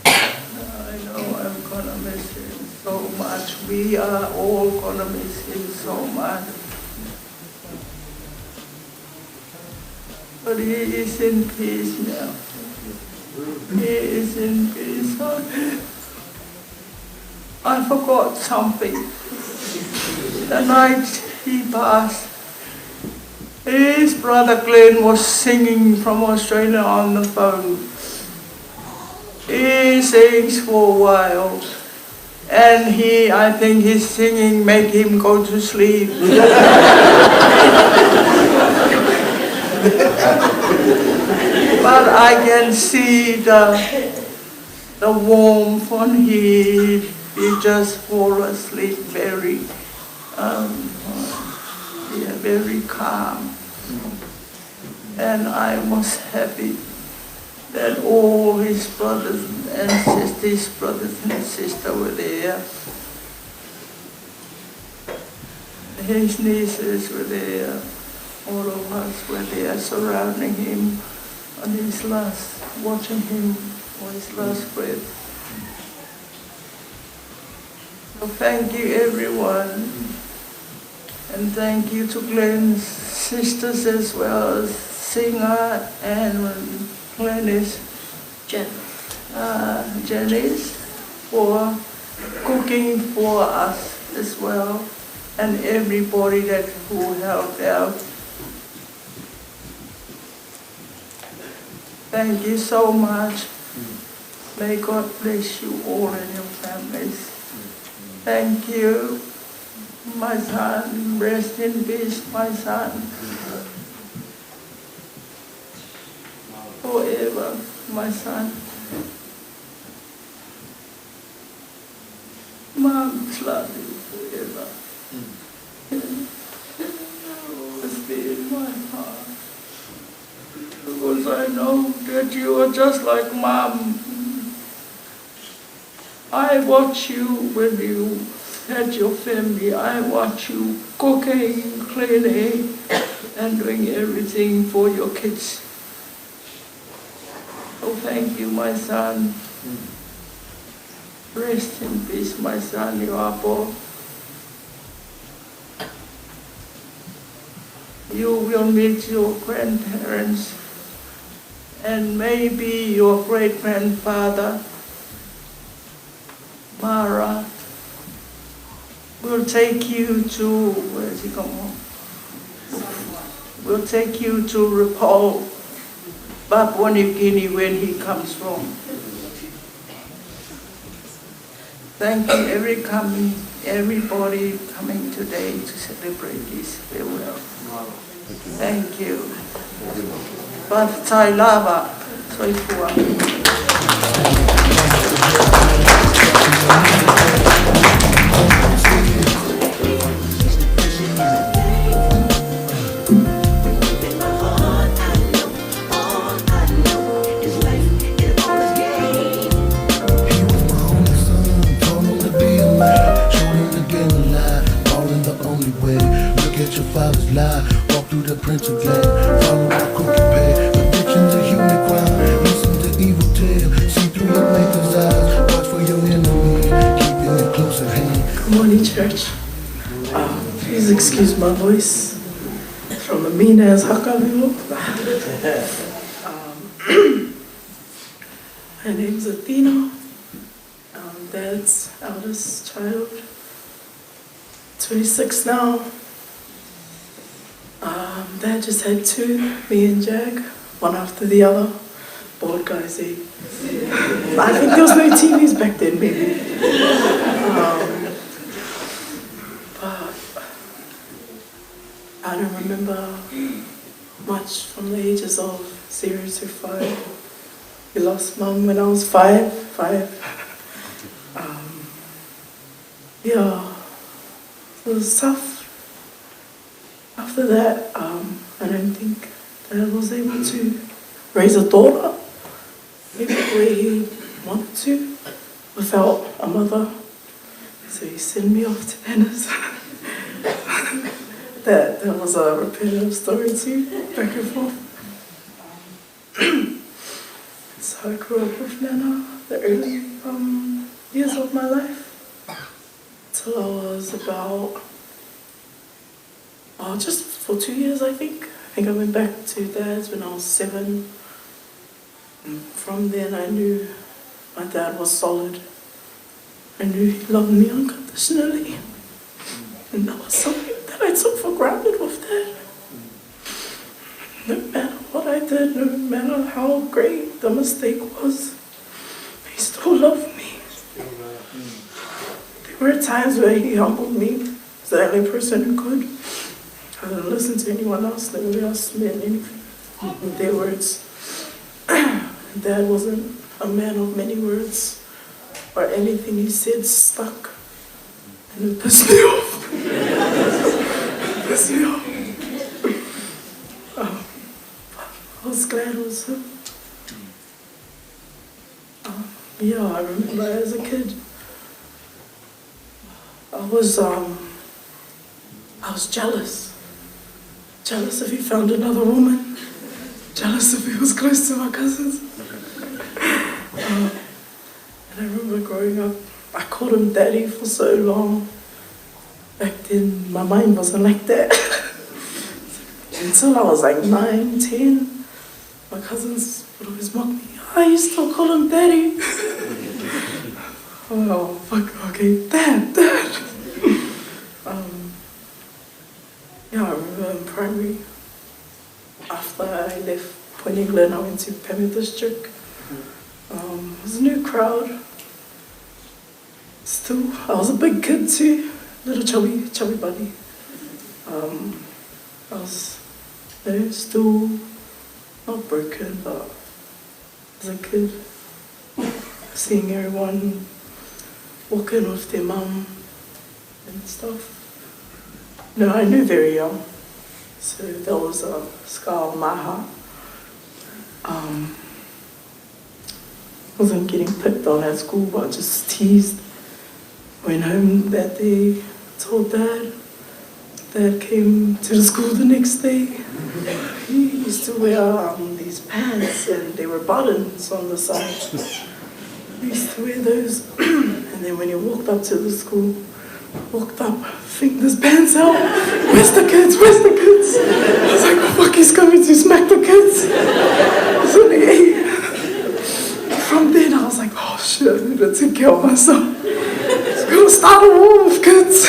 Speaker 8: I know I'm gonna miss him so much. We are all gonna miss him so much. But he is in peace now. He is in peace. I forgot something. The night he passed, his brother Glenn was singing from Australia on the phone. He sings for a while. And I think his singing made him go to sleep. But I can see the warmth on him. He just fall asleep very calm. And I was happy that all his brothers and sisters were there. His nieces were there. All of us were there surrounding him on his last, watching him for his last breath. So thank you everyone. And thank you to Glenn's sisters as well as Singer and Glennis, Janice, for cooking for us as well, and everybody who helped out. Thank you so much. May God bless you all and your families. Thank you, my son. Rest in peace, my son. Forever, my son. Mom's love you forever. Always be in my heart. Because I know that you are just like Mom. I watch you when you had your family. I watch you cooking, cleaning, and doing everything for your kids. So thank you, my son. Rest in peace, my son, Yoapo. You will meet your grandparents and maybe your great-grandfather, Mara, will take you to, where is he going? Will take you to Rapal, Papua New Guinea, when he comes from. Thank you, everybody coming today to celebrate this farewell. Thank you. But Thai lava, soifua.
Speaker 6: Father's lie, walk through the prince of land, follow the crooked path, addiction's a human crime, listen to evil tale, see through your maker's eyes, watch for your enemy, keeping it close at hand.
Speaker 10: Good morning, church. Please excuse my voice from the mean as Hakavivo. My name's Athena. I'm Dad's eldest child. 26 now. Dad just had two, me and Jag, one after the other. Bored guys, eh? I think there was no TVs back then, maybe. But I don't remember much from the ages of 0 to 5. We lost Mum when I was five. Yeah, it was tough. After that, I don't think that I was able to raise a daughter maybe the way he wanted to without a mother. So he sent me off to Anna's. that was a repetitive story too, back and forth. So I grew up with Nana the early years of my life till I was about just for 2 years, I think. I think I went back to Dad's when I was 7. And from then I knew my dad was solid. I knew he loved me unconditionally. And that was something that I took for granted with Dad. No matter what I did, no matter how great the mistake was, he still loved me. There were times where he humbled me. He's the only person who could. I didn't listen to anyone else. Nobody else meant anything with their words. Dad wasn't a man of many words, or anything he said stuck. And it pissed me off. I was glad it was him. Yeah, I remember as a kid, I was jealous. Jealous if he found another woman. Jealous if he was close to my cousins. And I remember growing up, I called him Daddy for so long. Back then, my mind wasn't like that. Until I was like 9, 10, my cousins would always mock me. I used to call him Daddy. Oh, fuck, okay, Dad. Yeah, I remember in primary, after I left Point England, I went to Pemi District. It was a new crowd. Still, I was a big kid too, little chubby bunny. I was still not broken, but as a kid, seeing everyone walking with their mum and stuff. No, I knew very young, so there was a scar on my heart. Wasn't getting picked on at school, but just teased. Went home that day, told Dad. Dad came to the school the next day. He used to wear these pants, and they were buttons on the side. He used to wear those, and then when he walked up to the school, fingers pants out. Where's the kids? I was like, oh, fuck, he's coming to smack the kids. So from then I was like, oh shit, I need to take care of myself. I'm gonna start a war with kids.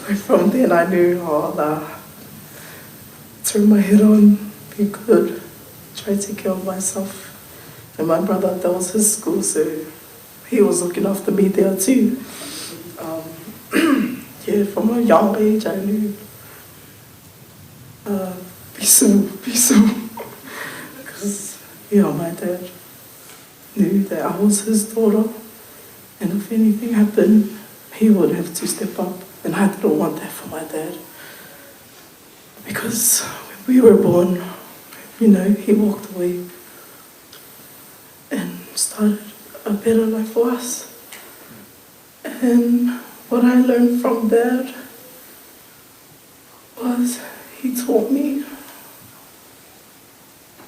Speaker 10: Like from then I knew, turn my head on, be good, try to take care of myself. And my brother, that was his school, so he was looking after me there too. Yeah, from a young age I knew, be soon. Because, my dad knew that I was his daughter, and if anything happened, he would have to step up, and I didn't want that for my dad. Because when we were born, he walked away and started a better life for us. And what I learned from Dad was he taught me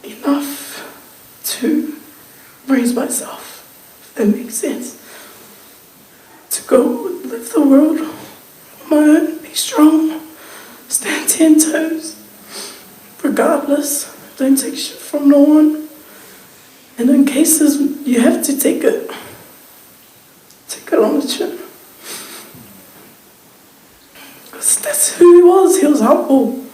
Speaker 10: enough to raise myself, if that makes sense. To go live the world on my own, be strong, stand 10 toes, regardless, don't take shit from no one. And in cases you have to take it on the chin. Because that's who he was. He was humble.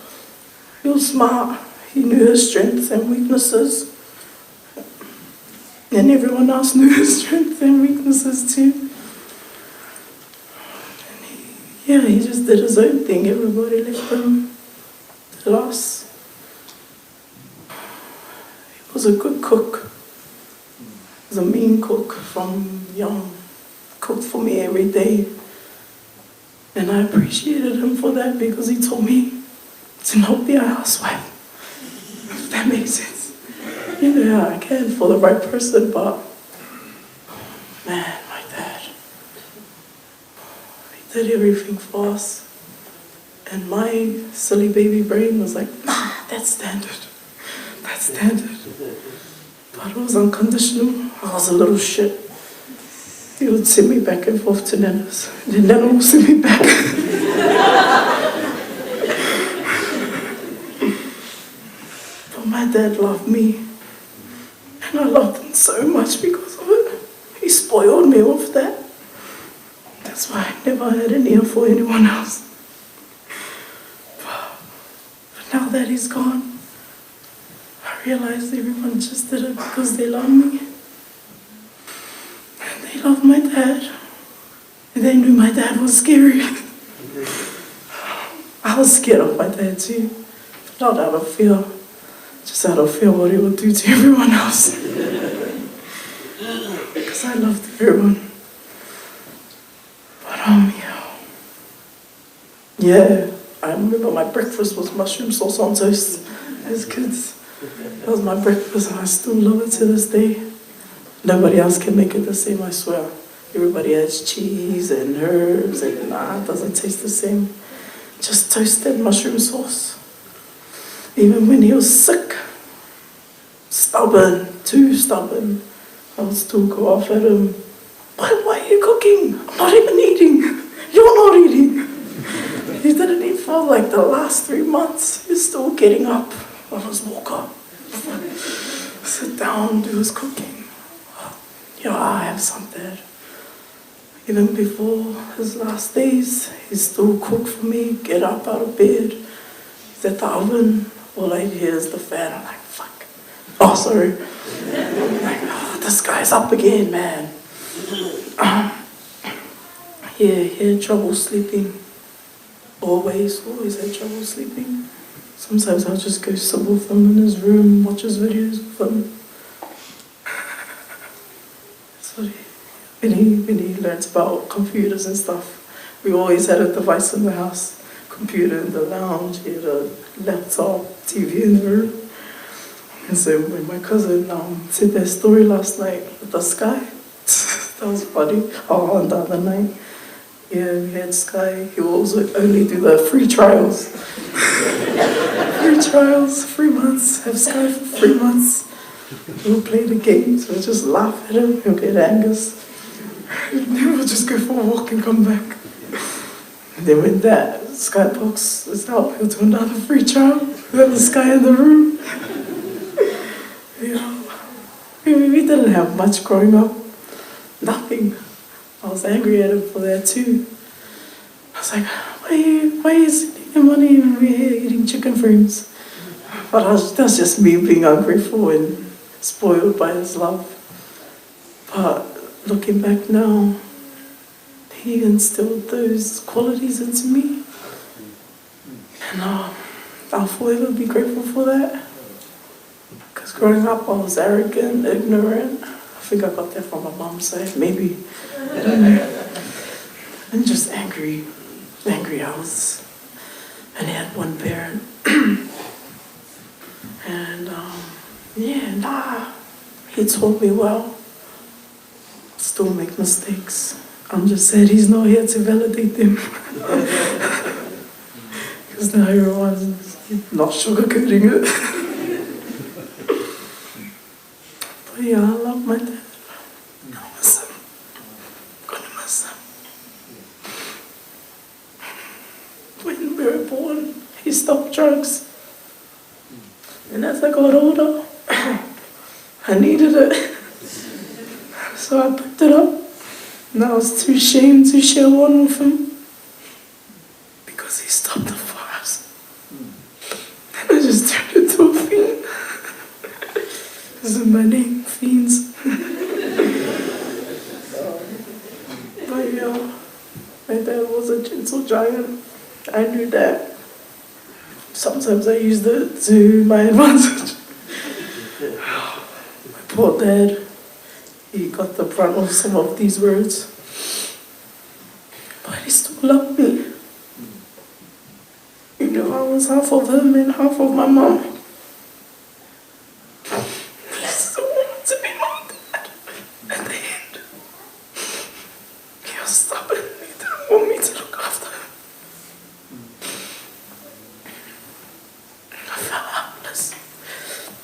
Speaker 10: He was smart. He knew his strengths and weaknesses. And everyone else knew his strengths and weaknesses too. And he just did his own thing. Everybody left him to us. He was a good cook. He was a mean cook from young. Cooked for me every day. And I appreciated him for that because he told me to not be a housewife. If that makes sense. I can for the right person, but man, my dad, he did everything for us. And my silly baby brain was like, nah, that's standard. That's standard. But it was unconditional. I was a little shit. He would send me back and forth to Nana's. And then Nana would send me back. But my dad loved me. And I loved him so much because of it. He spoiled me with that. That's why I never had an ear for anyone else. But now that he's gone, I realized everyone just did it because they love me. They loved my dad. And they knew my dad was scary. I was scared of my dad too. Not out of fear. Just out of fear what he would do to everyone else. Because I loved everyone. But yeah, I remember my breakfast was mushroom sauce on toast as kids. That was my breakfast and I still love it to this day. Nobody else can make it the same, I swear. Everybody adds cheese and herbs and it doesn't taste the same. Just toasted mushroom sauce. Even when he was sick, stubborn, too stubborn, I would still go off at him. Why are you cooking? I'm not even eating. You're not eating. He didn't eat for like the last 3 months. He's still getting up on his walker. Sit down, do his cooking. I have some dad. Even before his last days, he still cooked for me, get up out of bed. He's at the oven. All I hear is the fan. I'm like, fuck. Oh, sorry. I'm like, this guy's up again, man. He had trouble sleeping. Always had trouble sleeping. Sometimes I'll just go sit with him in his room, watch his videos with him. When he learns about computers and stuff, we always had a device in the house. Computer in the lounge, he had a laptop, TV in the room. And so when my cousin said that story last night with the sky, that was funny. On the other night, we had Sky. He will also only do the free trials. Free trials, 3 months, have Sky for 3 months. We'll play the games, we'll just laugh at him, he'll get Angus. And then we'll just go for a walk and come back. And then when that Skybox is out, he'll do another free trial. We have the Sky in the room. We didn't have much growing up. Nothing. I was angry at him for that too. I was like, why are you sending the money when we're here eating chicken frames? But that's just me being ungrateful and spoiled by his love. But looking back now, he instilled those qualities into me. And I'll forever be grateful for that. Because growing up, I was arrogant, ignorant. I think I got that from my mom's side, maybe. I don't know. And just angry. Angry I was. And he had one parent. And he taught me well. Still make mistakes. I'm just sad he's not here to validate them. Because now everyone's not sugarcoating it. But yeah, I love my dad. I miss him. I'm gonna miss him. When we were born, he stopped drugs. And as I got older, I needed it. So I picked it up. And I was too ashamed to share one with him. Because he stopped it for us. And I just turned into a fiend. This is my name, Fiends. But yeah, my dad was a gentle giant. I knew that. Sometimes I used it to my advantage. My poor dad, he got the brunt of some of these words. But he still loved me. You know, I was half of him and half of my mom. He still wanted to be my dad at the end. He was stubborn. He didn't want me to look after him. I felt helpless.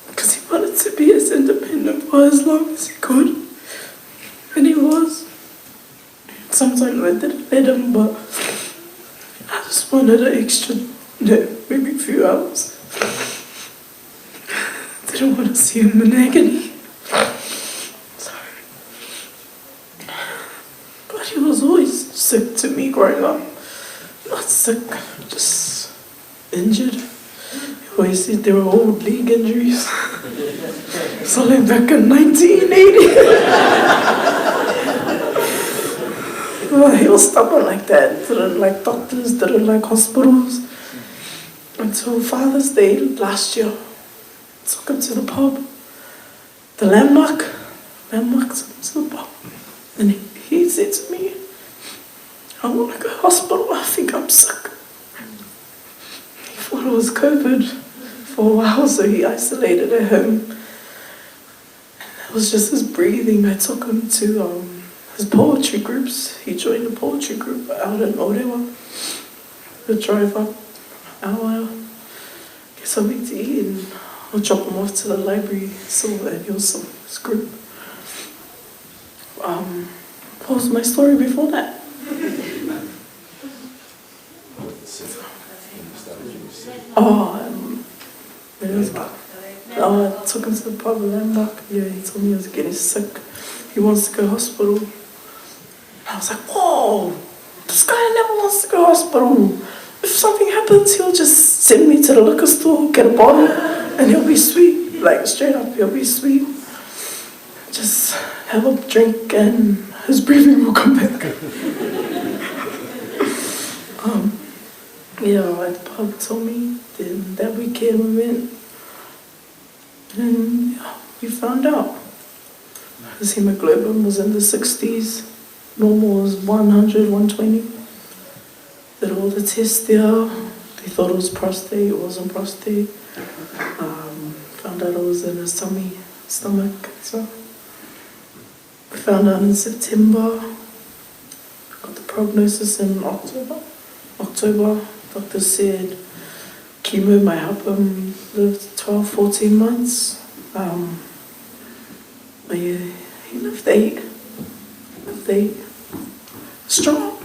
Speaker 10: Because he wanted to be as independent for as long as he could. And he was. Sometimes I didn't let him, but I just wanted an extra, maybe a few hours. Didn't want to see him in agony. Sorry. But he was always sick to me growing up. Not sick, just injured. He always said they were old league injuries. So like back in 1980. Well, he was stubborn like that. Didn't like doctors, didn't like hospitals. Until Father's Day last year, took him to the pub. The Landmark took him to the pub. And he said to me, I want to go to the hospital, I think I'm sick. He thought it was COVID for a while, so he isolated at home. It was just his breathing. I took him to his poetry groups. He joined a poetry group out in Orewa. We'll drive up an hour, get something to eat, and I'll drop him off to the library. And he was his group. What was my story before that? I took him to the pub in Landmark. Yeah, he told me he was getting sick. He wants to go to hospital. I was like, whoa, this guy never wants to go to hospital. If something happens, he'll just send me to the liquor store, get a bottle, and he'll be sweet. Like, straight up, he'll be sweet. Just have a drink and his breathing will come back. At the pub told me, then that weekend we went, and we found out. His hemoglobin was in the 60s. Normal was 100, 120. Did all the tests there. They thought it was prostate. It wasn't prostate. Found out it was in his stomach. So we found out in September. Got the prognosis in October. Doctor said chemo might help him live 12, 14 months. But yeah, he lived 8. Strong.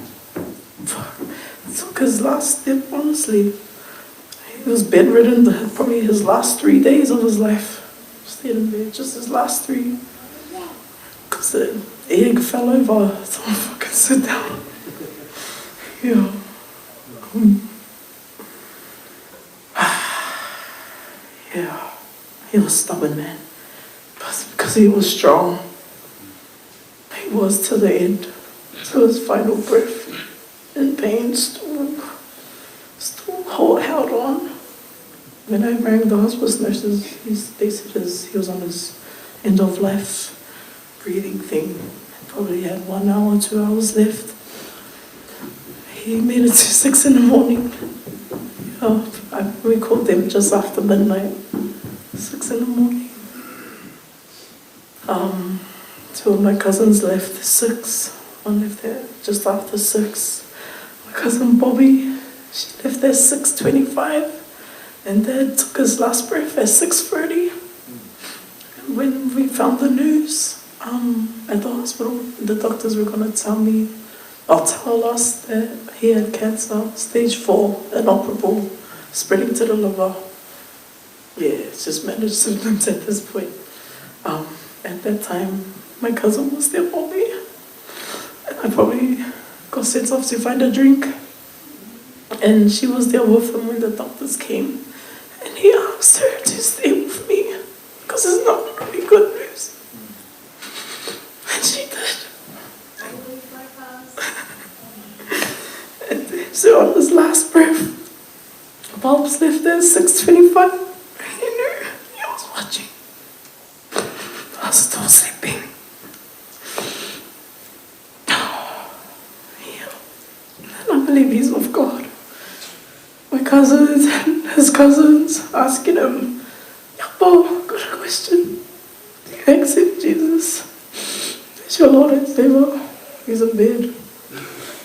Speaker 10: Took his last step, honestly. He was bedridden probably his last 3 days of his life. Stayed in bed, just his last 3. Because the egg fell over. So I fucking sit down. Yeah. Yeah. He was stubborn, man. But because he was strong. He was to the end, to his final breath, in pain, still held on. When I rang the hospice nurses, they said he was on his end of life breathing thing. Probably had 1 hour, 2 hours left. He made it to 6 in the morning. We called them just after midnight, 6 in the morning. Two of my cousins left at 6. One left there just after 6. My cousin Bobby, she left there 6:25. And Dad took his last breath at 6:30. And when we found the news at the hospital, the doctors were going to tell us that he had cancer, stage 4, inoperable, spreading to the liver. Yeah, it's just managed symptoms at this point. At that time, my cousin was there for me. And I probably got sent off to find a drink. And she was there with him when the doctors came. And he asked her to stay with me because it's not really good news. And she did. And then, so on his last breath, Bob's left there at 6:25. He knew he was watching. I was still sleeping. Yeah. And I believe he's with God. My cousins and his cousins asking him, Yapo, got a question. Do you accept Jesus as your Lord and Savior? He's in bed,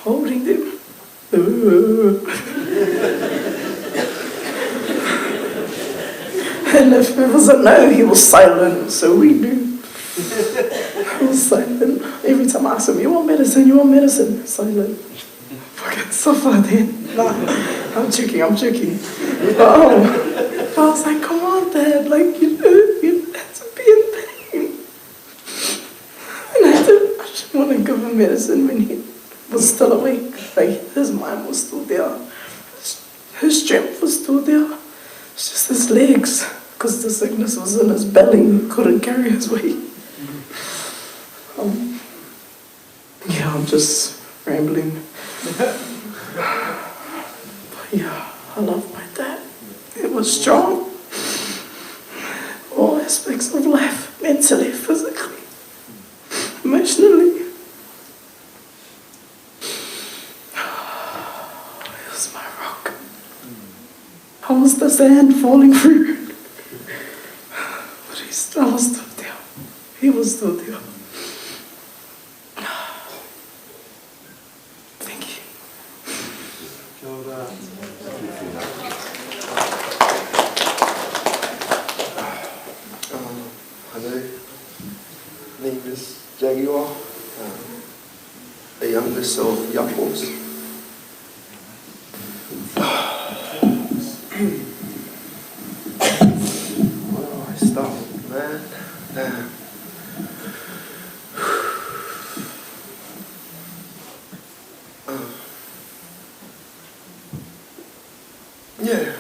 Speaker 10: holding them. And if it was a no, he was silent, so we knew. He was silent. Every time I asked him, you want medicine? You want medicine? Silent. Fucking suffer then. Nah, I'm joking. I was like, come on, Dad, like, you have to be in pain. And I didn't want to give him medicine when he was still awake. Like, his mind was still there. His strength was still there. It's just his legs, because the sickness was in his belly. He couldn't carry his weight. Yeah, I'm just rambling. But yeah, I love my dad. It was strong. All aspects of life, mentally, physically, emotionally. It was my rock. I was the sand falling through. But I was still there. He was still there. Thank you.
Speaker 11: Hello, name is Jaguar, the youngest of Yapos. Where do I start, man? Yeah.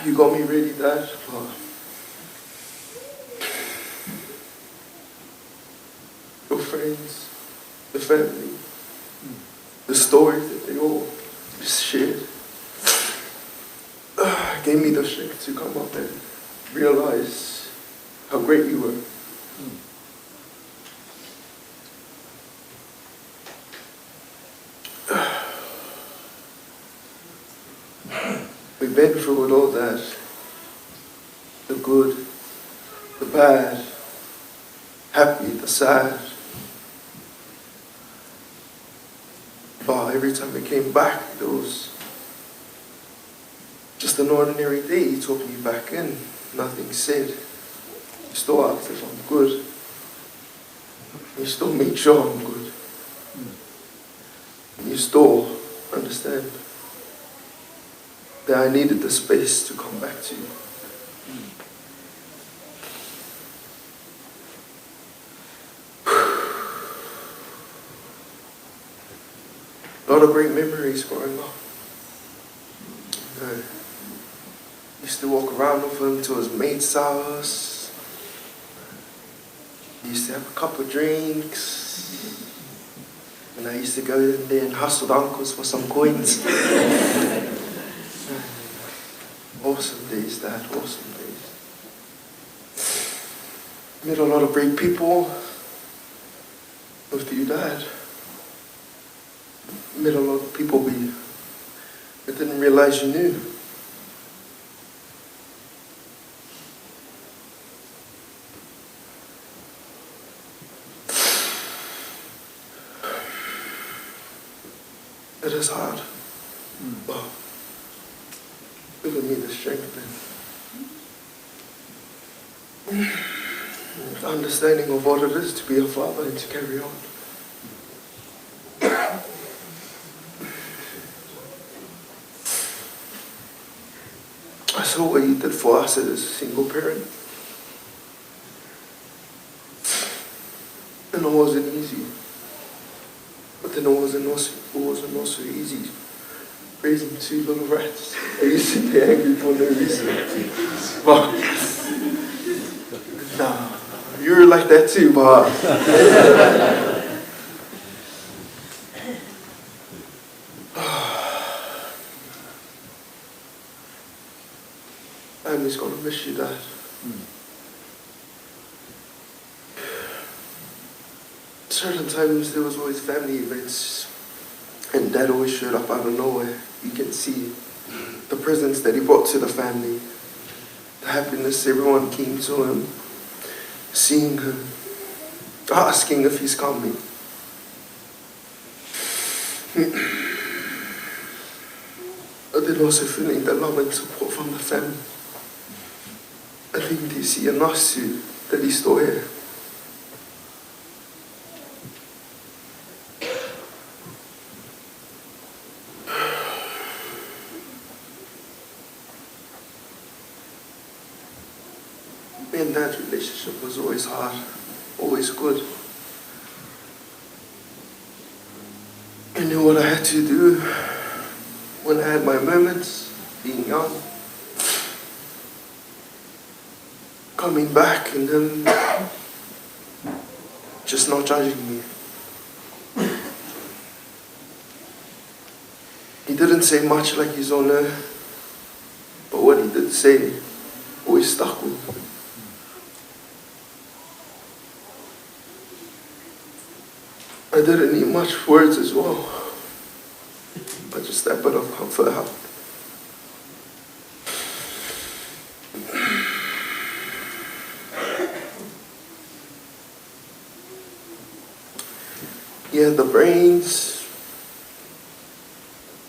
Speaker 11: You got me ready, Dad, for your friends, the family, the stories that they all just shared. Gave me the strength to come up and realize how great you were. We've been through it all, that, the good, the bad, happy, the sad. But every time we came back, there was just an ordinary day. You took me back in, nothing said. You still asked if I'm good. You still make sure I'm good. You still understand that I needed the space to come back to you. A lot of great memories growing up. Used to walk around with him to his mate's house. Used to have a couple of drinks. And I used to go in there and hustle the uncles for some coins. Awesome days, Dad, awesome days. Met a lot of great people with you, Dad. Met a lot of people I didn't realize you knew. It is hard. But giving me the strength and understanding of what it is to be a father and to carry on. I saw what you did for us as a single parent. And it wasn't easy. But then it wasn't also easy raising two little rats. I used to be angry for no reason. But nah, you were like that too, but I'm just gonna miss you, Dad. Certain times there was always family events and Dad always showed up out of nowhere. You can see the presents that he brought to the family, the happiness everyone came to him, seeing him, asking if he's coming. But then also feeling the love and support from the family. I think they see in us too that he's still here. Me and Dad's relationship was always hard, always good. I knew what I had to do when I had my moments, being young. Coming back and then just not judging me. He didn't say much like his own, but what he did say always stuck with me. I didn't need much words as well, but just that bit of comfort helped. He had the brains,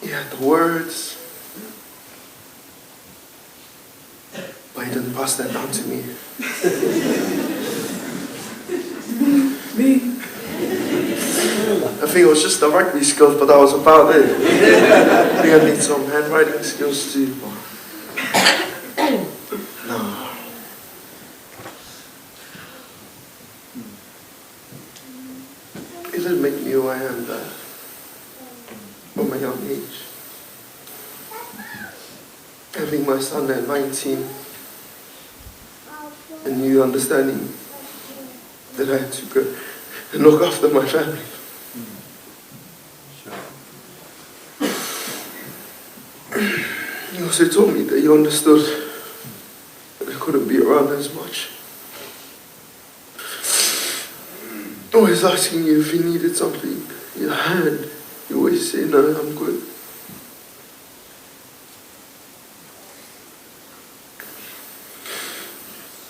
Speaker 11: he had the words, but he didn't pass that down to me.
Speaker 10: Me?
Speaker 11: I think it was just the rugby skills, but that was about it. I think I need some handwriting skills too. No. It didn't make me who I am, Dad. From a young age. Having my son at 19 and you understanding that I had to go and look after my family. You also told me that you understood that I couldn't be around as much. Always asking you if you needed something, your hand. You always say, no, I'm good.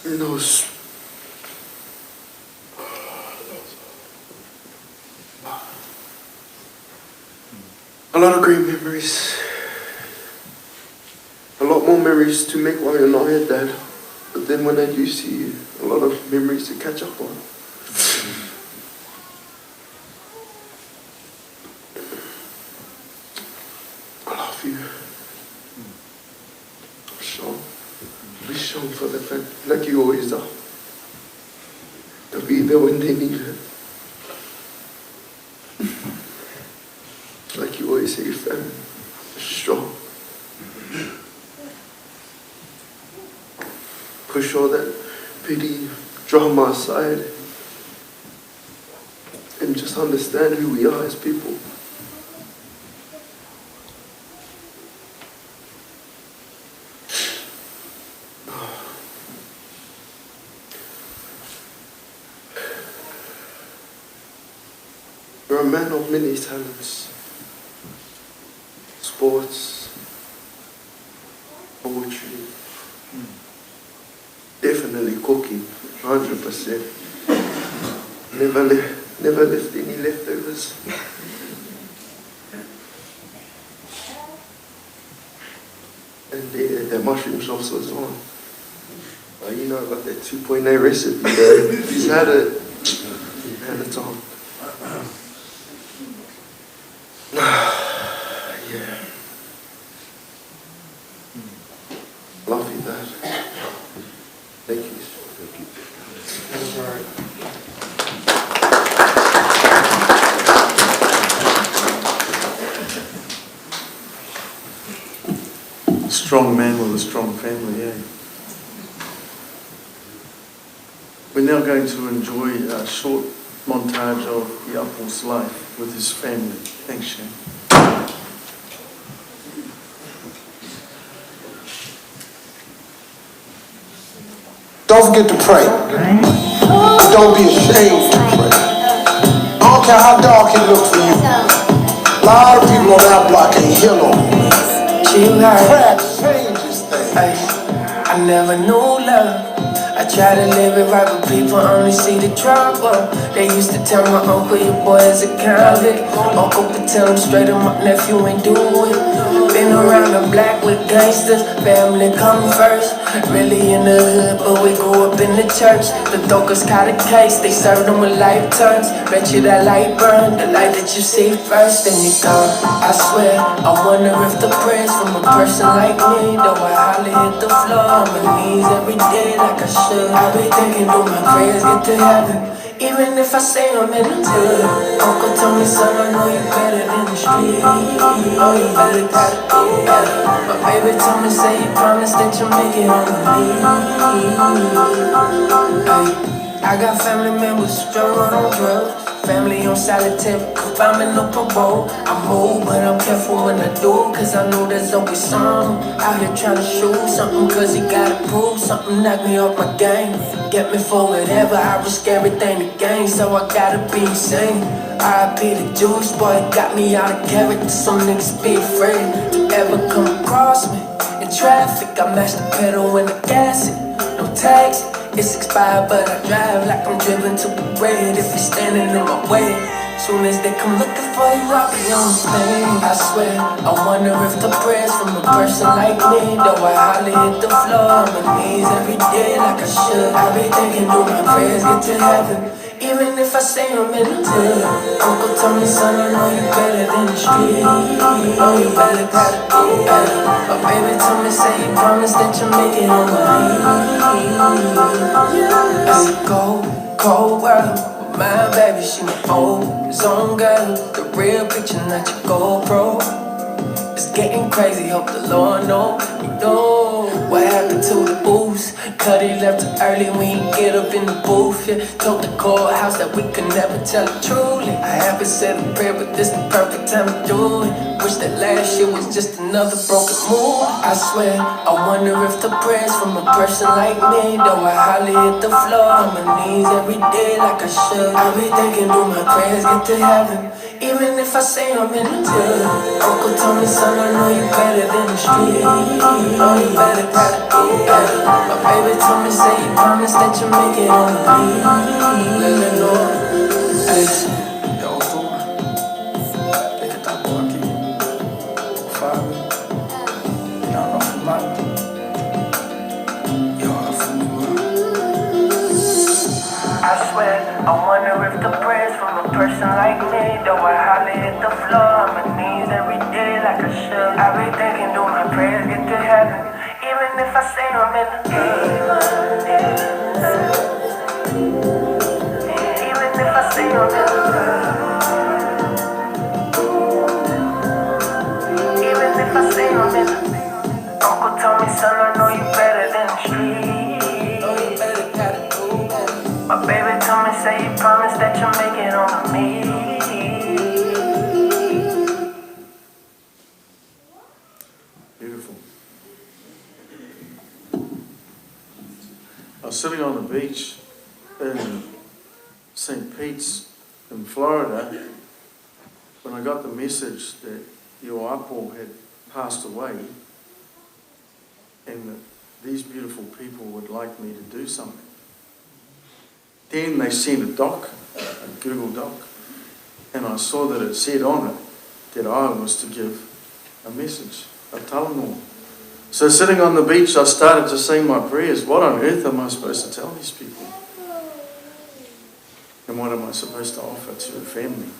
Speaker 11: And those a lot of great memories. A lot more memories to make while you're not here, Dad. But then when I do see you, a lot of memories to catch up on. I love you. Sean. Be shown for the fact, like you always are. To be there when they need it. Like like you always say, family is strong. Push all that pity, drama aside, and just understand who we are as people. You're a man of many talents. Sports, poetry, definitely cooking, 100%. Never left any leftovers. And the mushrooms also as well. You know, I got that 2.8 recipe there. He's had it on. Yeah. Love you, Dad. Thank you. That's all right.
Speaker 7: A strong man with a strong family, eh? We're now going to enjoy a short montage of Yapul's life with his family. Thanks, Shane.
Speaker 12: Don't forget to pray. Don't be ashamed to pray. I don't care how dark it looks for you. A lot of people on that block ain't hear no prayer changes things.
Speaker 13: I never knew love. I try to live it right, but people only see the trouble. They used to tell my uncle, your boy is a convict. Uncle could tell him straight up, my nephew ain't do it. Been around the block with gangsters, family come first. Really in the hood, but we grew up in the church. The Dokas caught a case, they served them with life terms. Bet you that light burn, the light that you see first, then you gone. I swear, I wonder if the prayers from a person like me, though I hardly hit the floor on my knees every day like I should. I be thinking, do my prayers get to heaven? Even if I say I'm in the hood. Uncle told me, son, I know you better than the street. Oh, you better got it, yeah. My baby told me, say you promise that you'll make it on me. I got family members struggling on drugs. Family on solitary confinement, no parole. I move, but I'm careful when I do, cause I know there's always some out here trying to shoot something, cause he gotta prove something. Knock me off my game, get me for whatever. I risk everything to gain, so I gotta be insane. R.I.P. the juice boy, got me out of character. Some niggas be afraid to ever come across me. In traffic, I mash the pedal and the gas it. No taxi. It's expired, but I drive like I'm driven to the red. If you're standing in my way, soon as they come looking for you, I'll be on the plane. I swear, I wonder if the prayers from a person like me, though I hardly hit the floor on my knees every day like I should. I be thinking, do my prayers get to heaven? Even if I say I'm in the hood. Uncle told me, son, I know you better than the street. Oh, you better got it, yeah. My baby told me, say you promise that you'll make it on my knees. It's a cold, cold world. My baby, she my old zone girl. The real picture, not your GoPro. It's getting crazy, hope the Lord know. You know what happened to the booze. Cuddy left too early, we ain't get up in the booth. Yeah, told the courthouse that we could never tell it truly. I haven't said a prayer, but this the perfect time to do it. Wish that last year was just another broken move. I swear, I wonder if the prayers from a person like me, though I hardly hit the floor on my knees every day like I should. I be thinking, do my prayers get to heaven? Even if I say I'm in the hood. Uncle told me, son, I know you better than the street. Oh, you better got it, yeah. My baby told me, say you promise that you'll make it on me. Let me know. Hey, yo, take it up, Bucky. Fire. Y'all know from my. Y'all from the world. I swear, I wonder if the prayers from a person like me, though I hardly hit the floor on my knees every day like I should. I be thinking, do my prayers get to heaven? Even if I say I'm in the even if I say I'm in the son, I know you better than the street. Oh, you better gotta go. My baby told me, say you promise that you'll make it on me.
Speaker 7: Beautiful. I was sitting on the beach in St. Pete's in Florida when I got the message that Ioapo had passed away and that these beautiful people would like me to do something. Then they sent a doc, a Google Doc, and I saw that it said on it that I was to give a message, a talanoa. So sitting on the beach, I started to say my prayers. What on earth am I supposed to tell these people? And what am I supposed to offer to a family?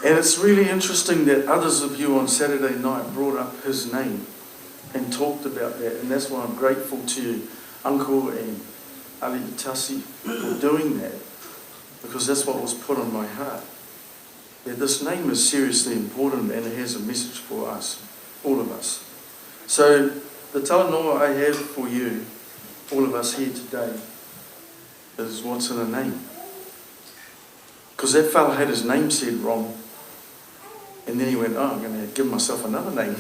Speaker 7: And it's really interesting that others of you on Saturday night brought up his name and talked about that. And that's why I'm grateful to you, Uncle and Ali Itasi, for doing that. Because that's what was put on my heart. That this name is seriously important and it has a message for us, all of us. So the talanoa I have for you, all of us here today, is what's in a name. Because that fella had his name said wrong. And then he went, oh, I'm going to give myself another name.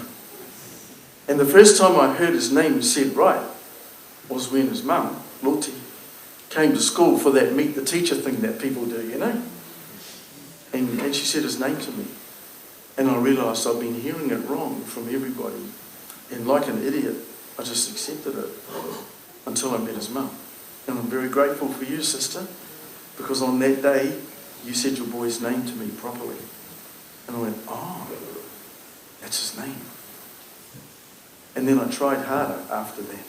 Speaker 7: And the first time I heard his name said right was when his mum, Loti, came to school for that meet the teacher thing that people do, you know. And she said his name to me. And I realised I've been hearing it wrong from everybody. And like an idiot, I just accepted it until I met his mum. And I'm very grateful for you, sister, because on that day, you said your boy's name to me properly. And I went, oh, that's his name. And then I tried harder after that.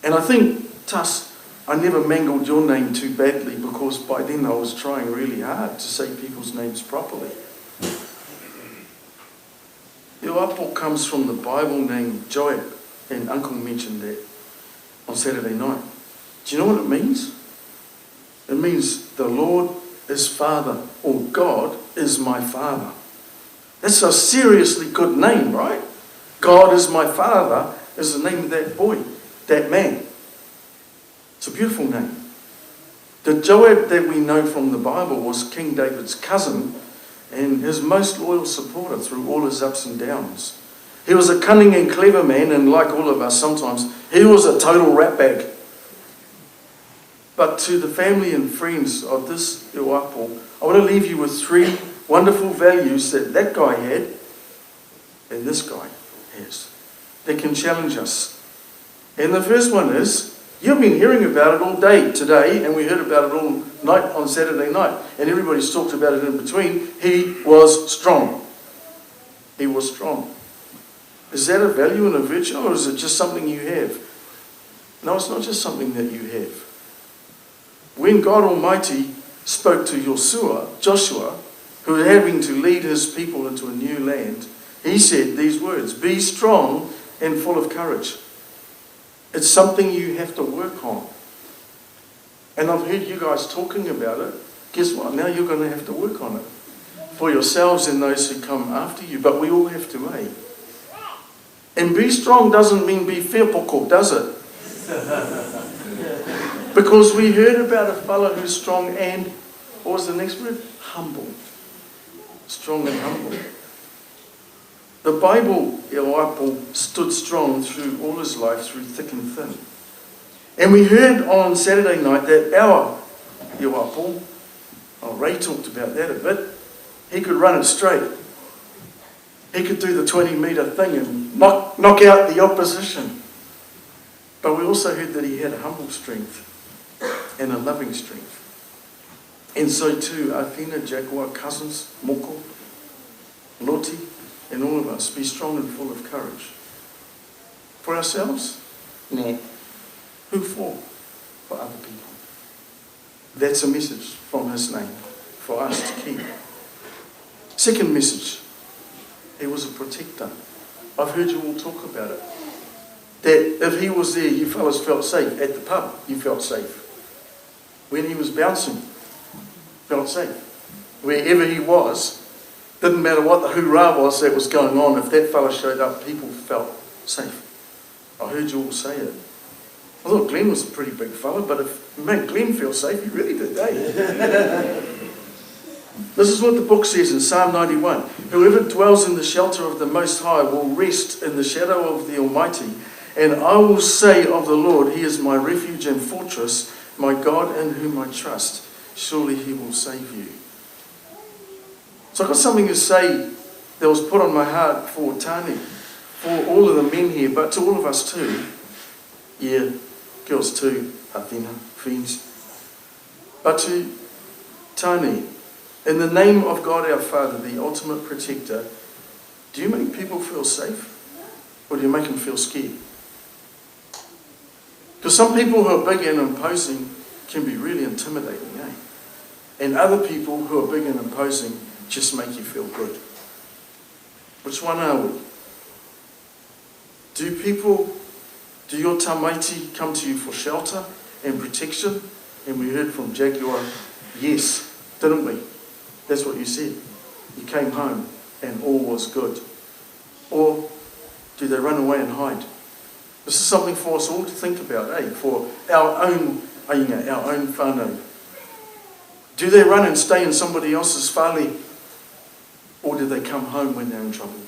Speaker 7: And I think, Tuss, I never mangled your name too badly because by then I was trying really hard to say people's names properly. Ioapo comes from the Bible name Joab, and Uncle mentioned that on Saturday night. Do you know what it means? It means the Lord is Father, or God is my Father. That's a seriously good name, right? God is my Father is the name of that boy, that man. It's a beautiful name. The Joab that we know from the Bible was King David's cousin and his most loyal supporter through all his ups and downs. He was a cunning and clever man, and like all of us sometimes, he was a total ratbag. But to the family and friends of this Ioapo, I want to leave you with three wonderful values that that guy had and this guy has that can challenge us. And the first one is, you've been hearing about it all day today, and we heard about it all night on Saturday night, and everybody's talked about it in between. He was strong. He was strong. Is that a value and a virtue, or is it just something you have? No, it's not just something that you have. When God Almighty spoke to Joshua, who was having to lead his people into a new land, he said these words, be strong and full of courage. It's something you have to work on. And I've heard you guys talking about it. Guess what? Now you're going to have to work on it. For yourselves and those who come after you. But we all have to, eh? And be strong doesn't mean be fearful, does it? Because we heard about a fellow who's strong and, what was the next word? Humble. Strong and humble. The Bible, Ioapo stood strong through all his life, through thick and thin. And we heard on Saturday night that our Ioapo, Ray talked about that a bit, he could run it straight. He could do the 20-metre thing and knock out the opposition. But we also heard that he had a humble strength and a loving strength. And so too, Athena, Jaguar, cousins, Moko, Loti, and all of us, be strong and full of courage. For ourselves? No. Who for? For other people. That's a message from his name for us to keep. Second message, he was a protector. I've heard you all talk about it. That if he was there, you fellas felt safe. At the pub, you felt safe. When he was bouncing, felt safe. Wherever he was, didn't matter what the hoorah was that was going on, if that fella showed up, people felt safe. I heard you all say it. I thought Glenn was a pretty big fella, but if it made Glenn feel safe, he really did, eh? This is what the book says in Psalm 91. Whoever dwells in the shelter of the Most High will rest in the shadow of the Almighty. And I will say of the Lord, He is my refuge and fortress, my God in whom I trust. Surely He will save you. So I've got something to say that was put on my heart for Tani, for all of the men here, but to all of us too. Yeah, girls too, Athena, friends. But to Tani, in the name of God our Father, the ultimate protector, do you make people feel safe? Or do you make them feel scared? Because some people who are big and imposing can be really intimidating, eh? And other people who are big and imposing just make you feel good. Which one are we? Do your tamaiti come to you for shelter and protection? And we heard from Jaguar, yes, didn't we? That's what you said. You came home and all was good. Or do they run away and hide? This is something for us all to think about, eh? For our own ainga, our own whānau. Do they run and stay in somebody else's whale? Or do they come home when they're in trouble?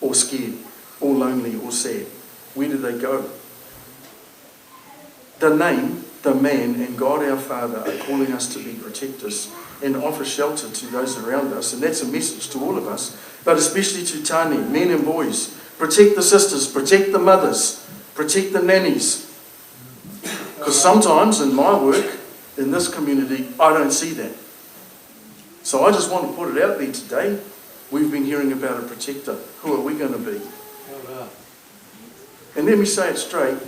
Speaker 7: Or scared? Or lonely? Or sad? Where do they go? The name, the man, and God our Father are calling us to be protectors and offer shelter to those around us. And that's a message to all of us, but especially to Tani, men and boys. Protect the sisters, protect the mothers, protect the nannies. Because sometimes in my work, in this community, I don't see that. So I just want to put it out there today. We've been hearing about a protector. Who are we going to be? And let me say it straight,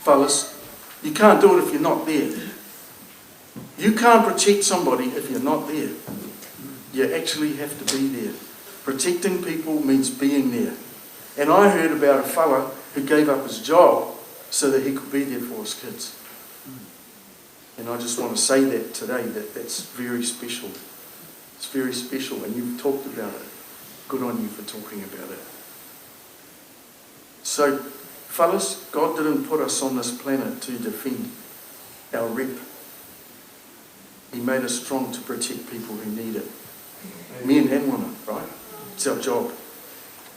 Speaker 7: fellas, you can't do it if you're not there. You can't protect somebody if you're not there. You actually have to be there. Protecting people means being there. And I heard about a fella who gave up his job so that he could be there for his kids. And I just want to say that today, that's very special. It's very special, and you've talked about it. Good on you for talking about it. So, fellas, God didn't put us on this planet to defend our rep. He made us strong to protect people who need it. Men and women, right? It's our job.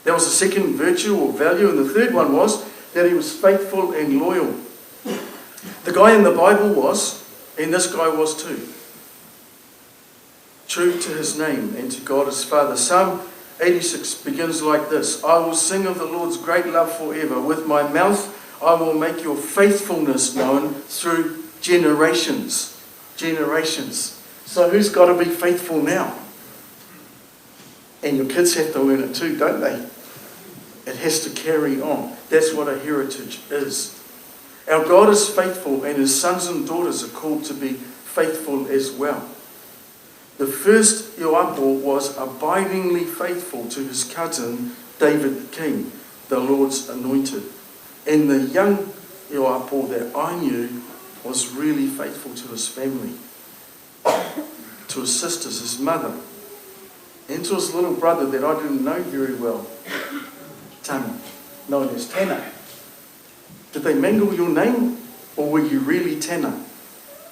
Speaker 7: That was the second virtue or value, and the third one was that he was faithful and loyal. The guy in the Bible was, and this guy was too. True to his name and to God his Father. Psalm 86 begins like this. I will sing of the Lord's great love forever. With my mouth I will make your faithfulness known through generations. Generations. So who's got to be faithful now? And your kids have to learn it too, don't they? It has to carry on. That's what a heritage is. Our God is faithful, and his sons and daughters are called to be faithful as well. The first Ioapo was abidingly faithful to his cousin David the king, the Lord's anointed. And the young Ioapo that I knew was really faithful to his family, to his sisters, his mother, and to his little brother that I didn't know very well, Tana, known as Tana. Did they mangle your name, or were you really Tana?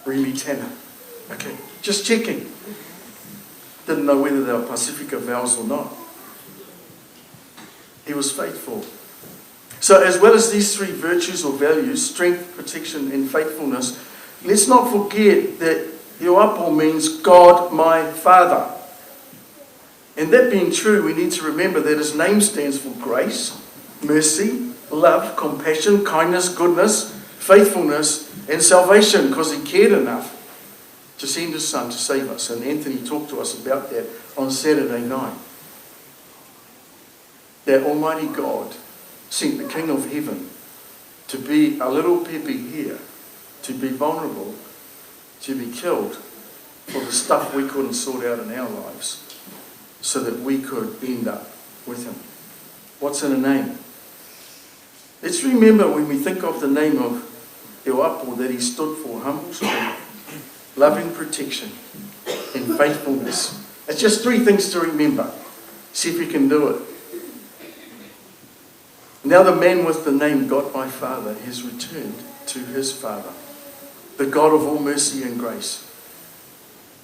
Speaker 7: Really Tana. Okay, just checking. Didn't know whether they were Pacifica vowels or not. He was faithful. So as well as these three virtues or values, strength, protection, and faithfulness, let's not forget that Ioapo means God my Father. And that being true, we need to remember that his name stands for grace, mercy, love, compassion, kindness, goodness, faithfulness, and salvation, because he cared enough to send his son to save us. And Anthony talked to us about that on Saturday night. That Almighty God sent the King of Heaven to be a little peppy here, to be vulnerable, to be killed for the stuff we couldn't sort out in our lives, so that we could end up with him. What's in a name? Let's remember when we think of the name of Ioapo that he stood for humble spirit, loving protection, and faithfulness. It's just three things to remember. See if you can do it. Now the man with the name God my Father has returned to his Father, the God of all mercy and grace.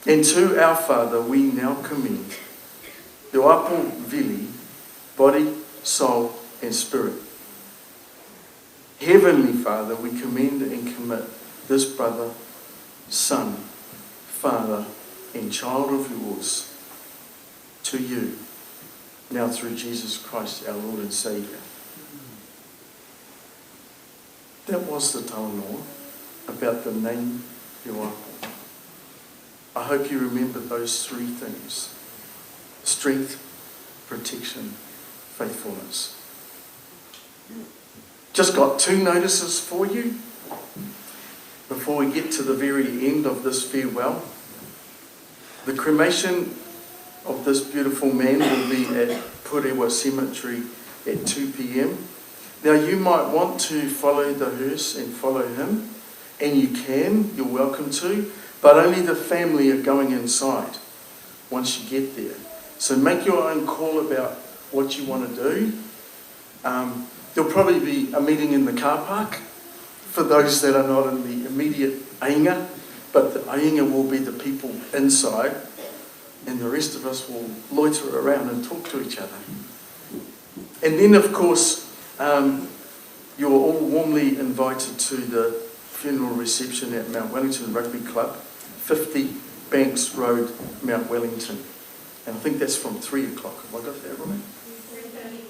Speaker 7: And to our Father we now commend Te Apo Vili, body, soul and spirit. Heavenly Father, we commend and commit this brother, son, father and child of yours to you, now through Jesus Christ our Lord and Saviour. That was the taunoa about the name Te Apo. I hope you remember those three things: strength, protection, faithfulness. Just got 2 notices for you before we get to the very end of this farewell. The cremation of this beautiful man will be at Purewa Cemetery at 2 p.m. Now you might want to follow the hearse and follow him, and you can, you're welcome to, but only the family are going inside once you get there. So make your own call about what you want to do. There'll probably be a meeting in the car park for those that are not in the immediate ainga, but the ainga will be the people inside, and the rest of us will loiter around and talk to each other. And then, of course, you're all warmly invited to the funeral reception at Mount Wellington Rugby Club, 50 Banks Road, Mount Wellington. And I think that's from 3 o'clock. Have I got that right?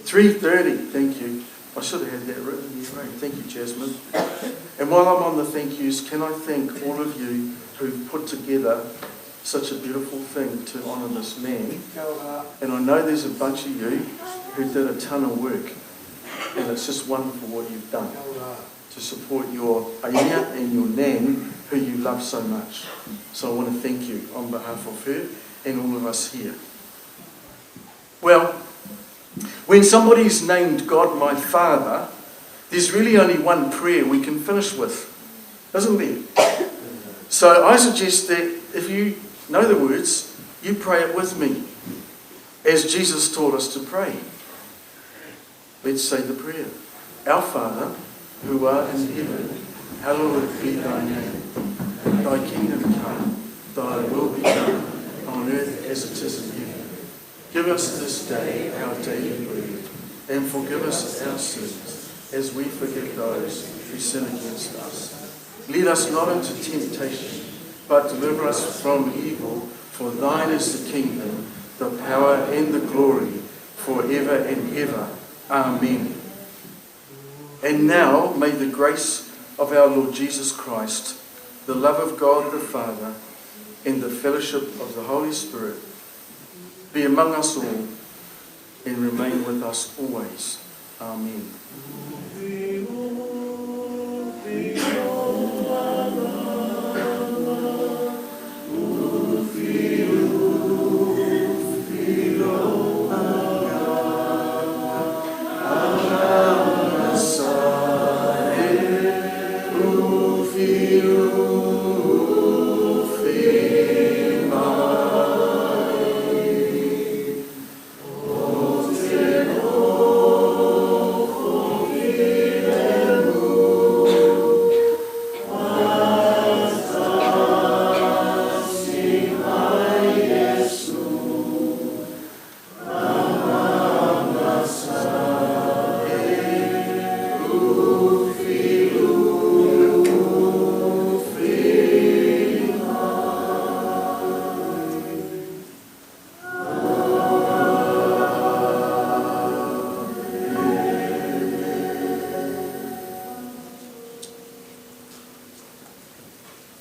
Speaker 7: 3:30, thank you. I should have had that written here. Right. Thank you, Jasmine. And while I'm on the thank yous, can I thank all of you who've put together such a beautiful thing to honour this man. And I know there's a bunch of you who did a ton of work. And it's just wonderful what you've done to support your ainga and your nan, who you love so much. So I want to thank you on behalf of her and all of us here. Well, when somebody's named God my Father, there's really only one prayer we can finish with, isn't there? So I suggest that if you know the words, you pray it with me, as Jesus taught us to pray. Let's say the prayer. Our Father, who art in heaven, hallowed be thy name. Thy kingdom come, thy will be done, on earth as it is in heaven. Give us this day our daily bread, and forgive us our sins, as we forgive those who sin against us. Lead us not into temptation, but deliver us from evil. For thine is the kingdom, the power and the glory, forever and ever. Amen. And now may the grace of our Lord Jesus Christ, the love of God the Father, and the fellowship of the Holy Spirit be among us all and remain with us always. Amen.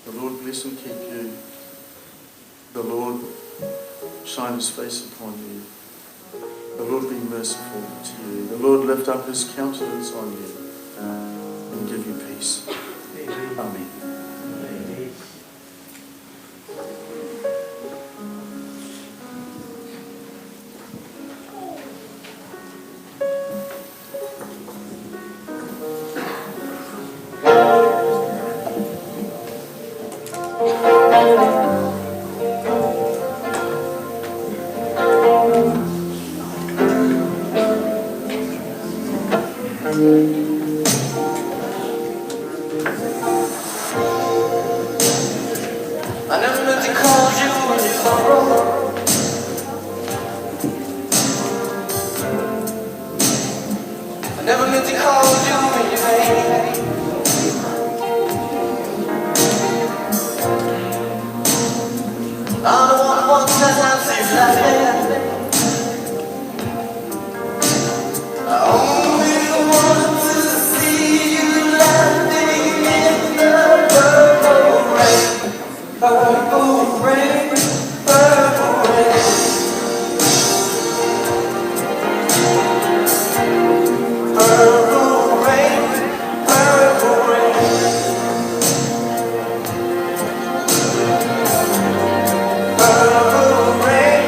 Speaker 7: The Lord bless and keep you. The Lord shine his face upon you. The Lord be merciful to you. The Lord lift up his countenance on you and give you peace. Amen.
Speaker 3: I never meant to call you in sorrow. I never meant to call you in your pain. I'm the one who wants to have things like that. I only want to see you landing in the purple rain. Purple rain, purple rain. Purple rain, purple rain. Purple rain,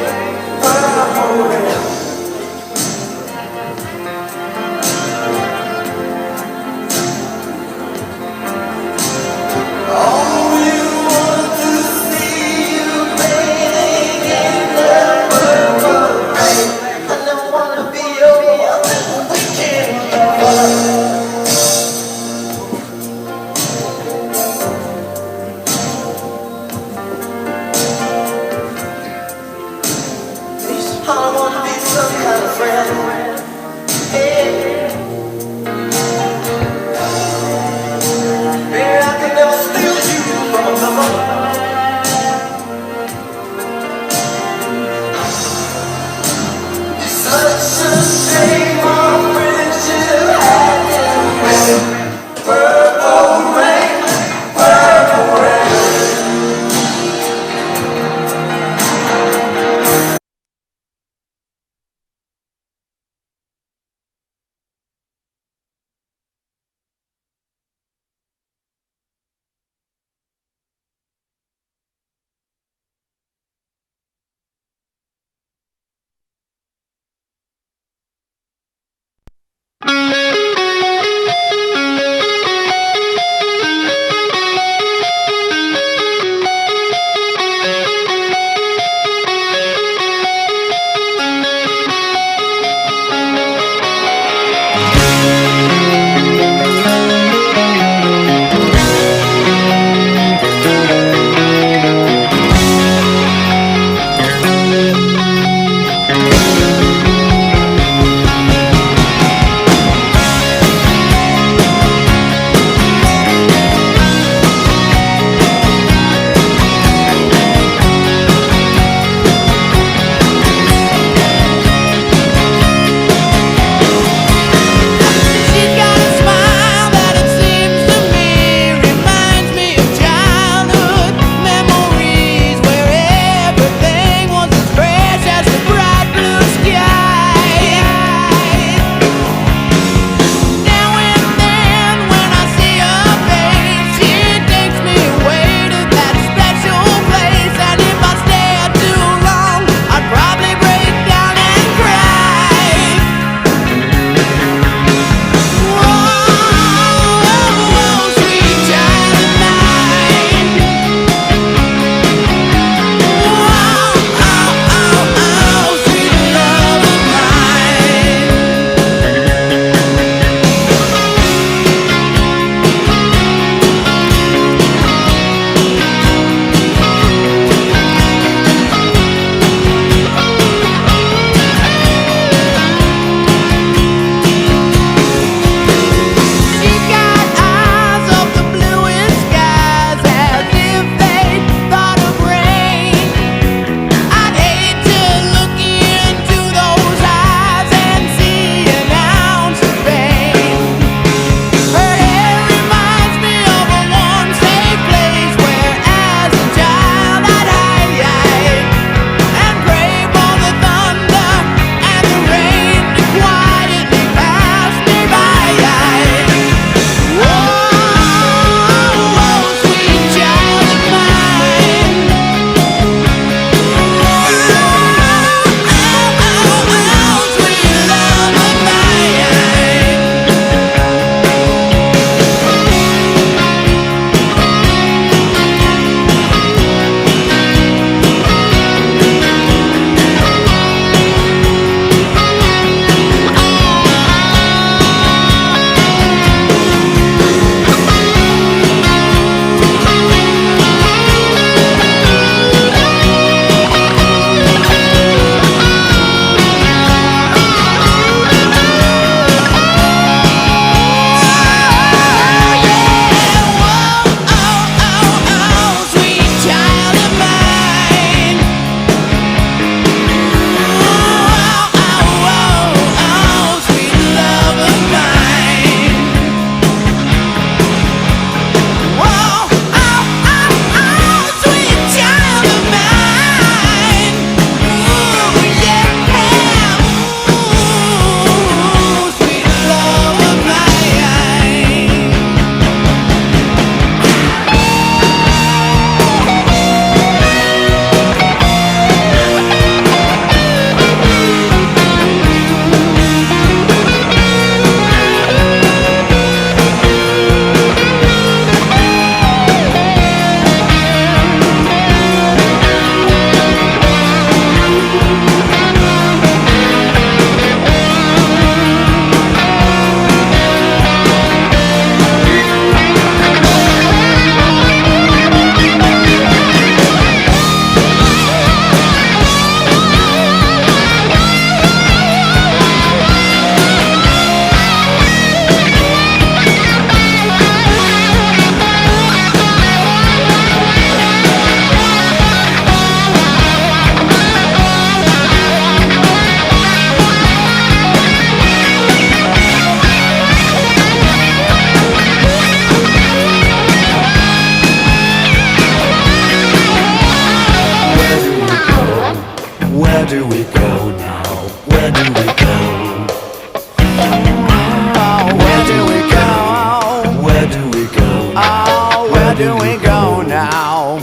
Speaker 2: do we go now?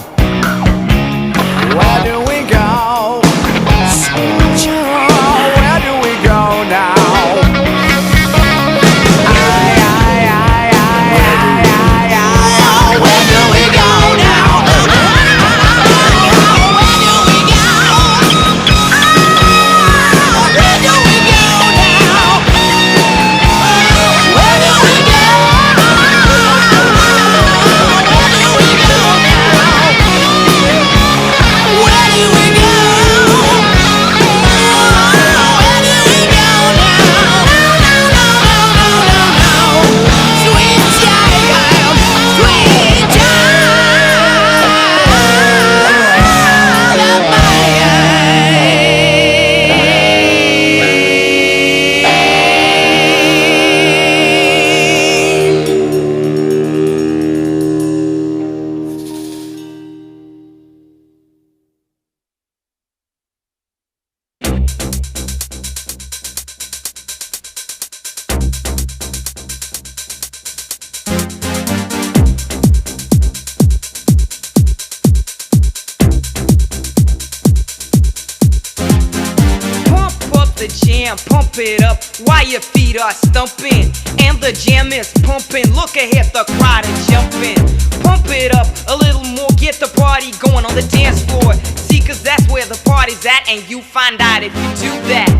Speaker 2: Where do we go? Where do we go now? Where do we go now?
Speaker 14: Pump it up while your feet are stumping and the jam is pumping. Look ahead, the crowd is jumping. Pump it up a little more, get the party going on the dance floor. See, cause that's where the party's at, and you find out if you do that.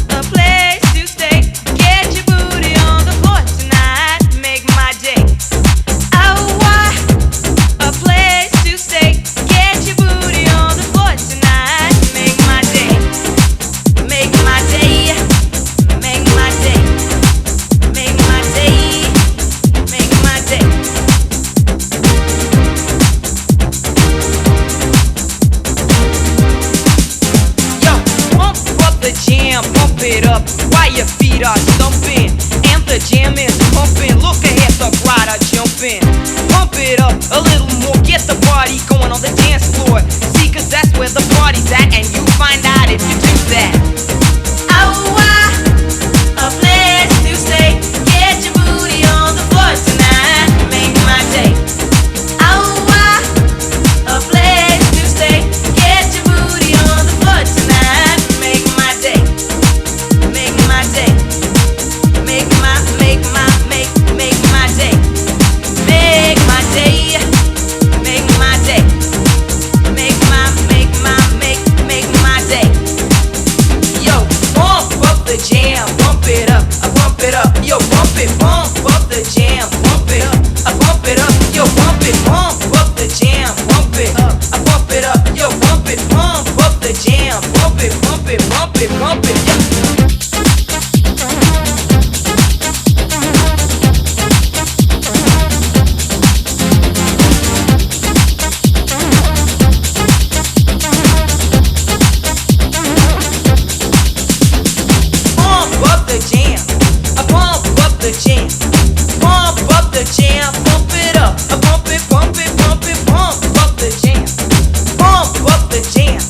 Speaker 14: A place to stay. Get your booty on the floor tonight, make my day. A place to stay. Get your booty on the floor tonight, make my day. Make my day, make my day, make my day, make my day. Yo, pump up the jam, pump it up while your feet are stumping and the jam is pumping. Look ahead, the crowd are jumping. Pump it up a little more, get the party going on the dance floor. See, cause that's where the party's at, and you find out if you do that. A place to stay. Get your booty on the floor tonight, make my day. A place to stay. Get your booty on the floor tonight, make my day. Make my day. Make my day. Make my day. Make my day. Make my day. Make my day. Yo, pump up the jam, pump it up, I pump it up. Yo, pump up the jam, pump it up, I pump it up. Yo, pump up the jam, pump it up, I pump it up. Yo, pump up the jam, pump it, pump it, pump it, pump it. Yeah. Pump up the jam, I pump up the jam, pump up the jam, pump it up, I pump it, pump it, pump it, pump up the jam, pump up the jam,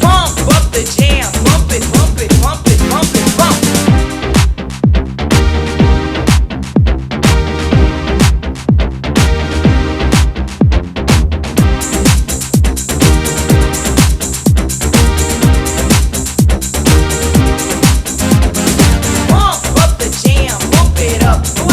Speaker 14: pump up the jam, pump it, pump it, pump it, pump it, pump. Pump up the jam, pump it up.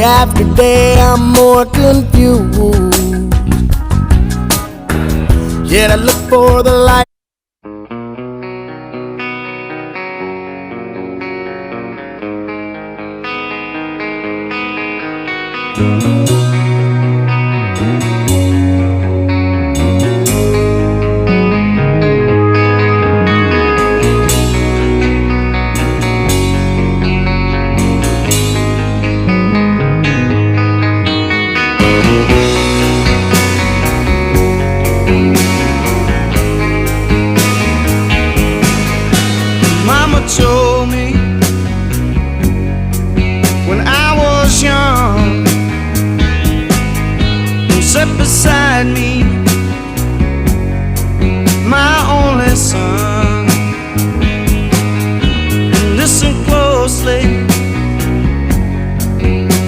Speaker 2: after day I'm more confused. Yet I look for the light.
Speaker 4: Mama told me when I was young, and sat beside me, my only son, and listen closely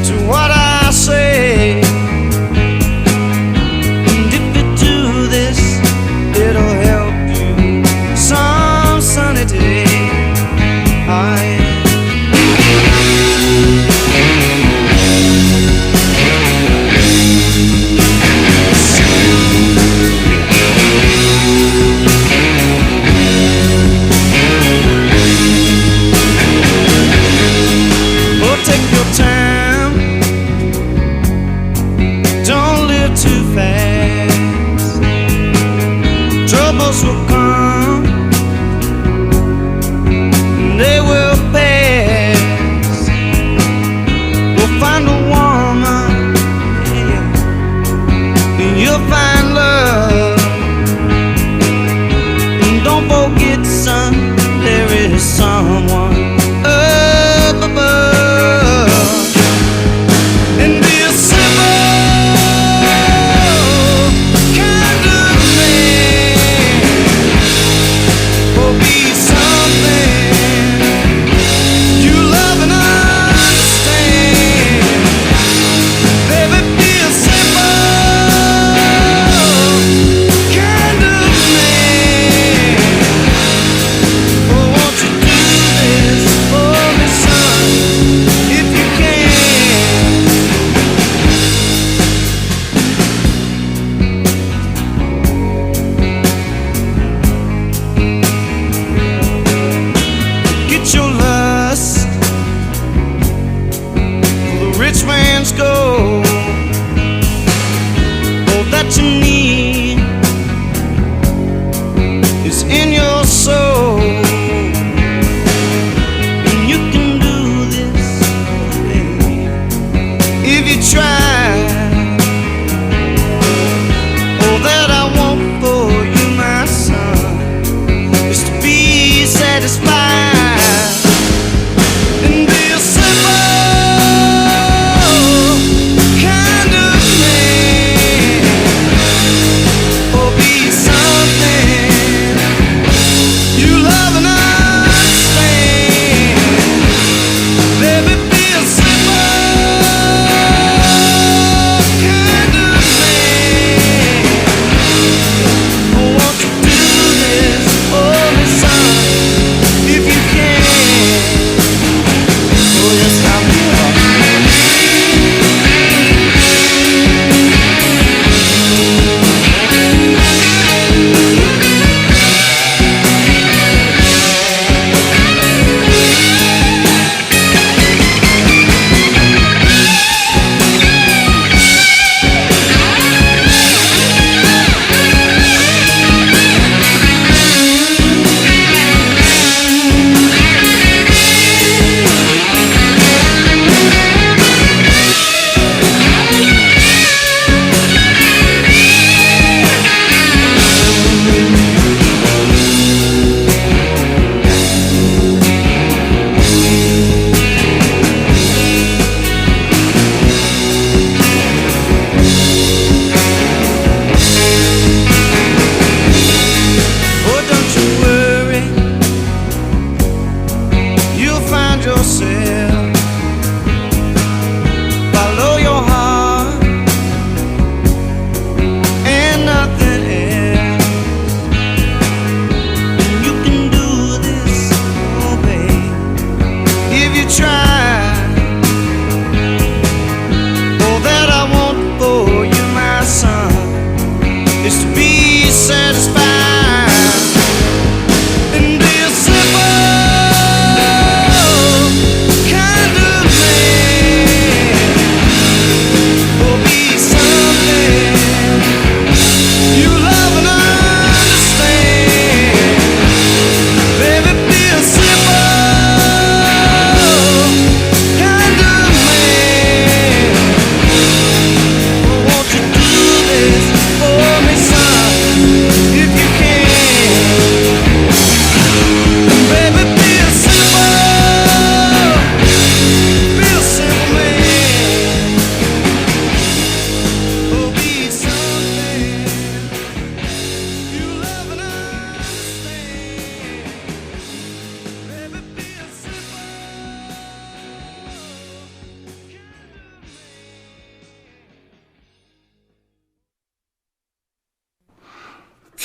Speaker 4: to what I say. And if you do this, it'll help you some sunny day. Oh, take your time, don't live too fast. Troubles will come, they will pass. We'll find a woman, yeah, and you'll find love. And don't forget, son, there is someone up above. And be a simple kind of man, or be something you love and understand. Baby, be a simple kind of man. Oh, won't you do this for me, son, if you can? Get your lust for the rich man's gold. All that you need is in your soul. And you can do this, baby, if you try. All that I want for you, my son, is to be satisfied. And be a simple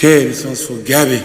Speaker 12: Okay, this one's for Gabby.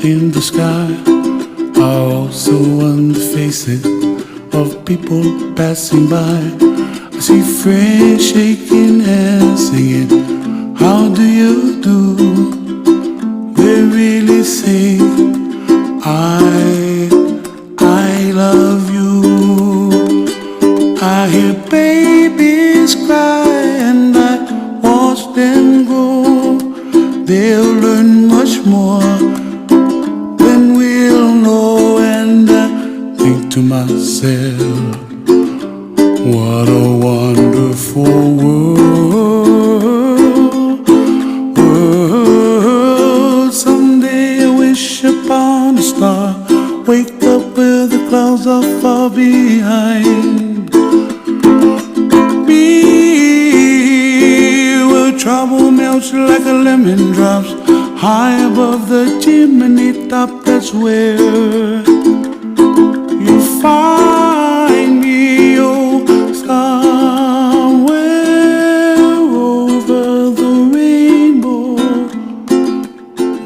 Speaker 6: In the sky are also on the faces of people passing by. I see friends shaking hands singing, how do you do? They really say, I love you. I hear babies cry and I watch them grow. They'll learn much more than we'll know, and I think to myself, what a wonderful world. Someday I wish upon a star, wake up where the clouds are far behind me, where trouble melts like a lemon drops high above the chimney top. That's where you find me, oh, somewhere over the rainbow,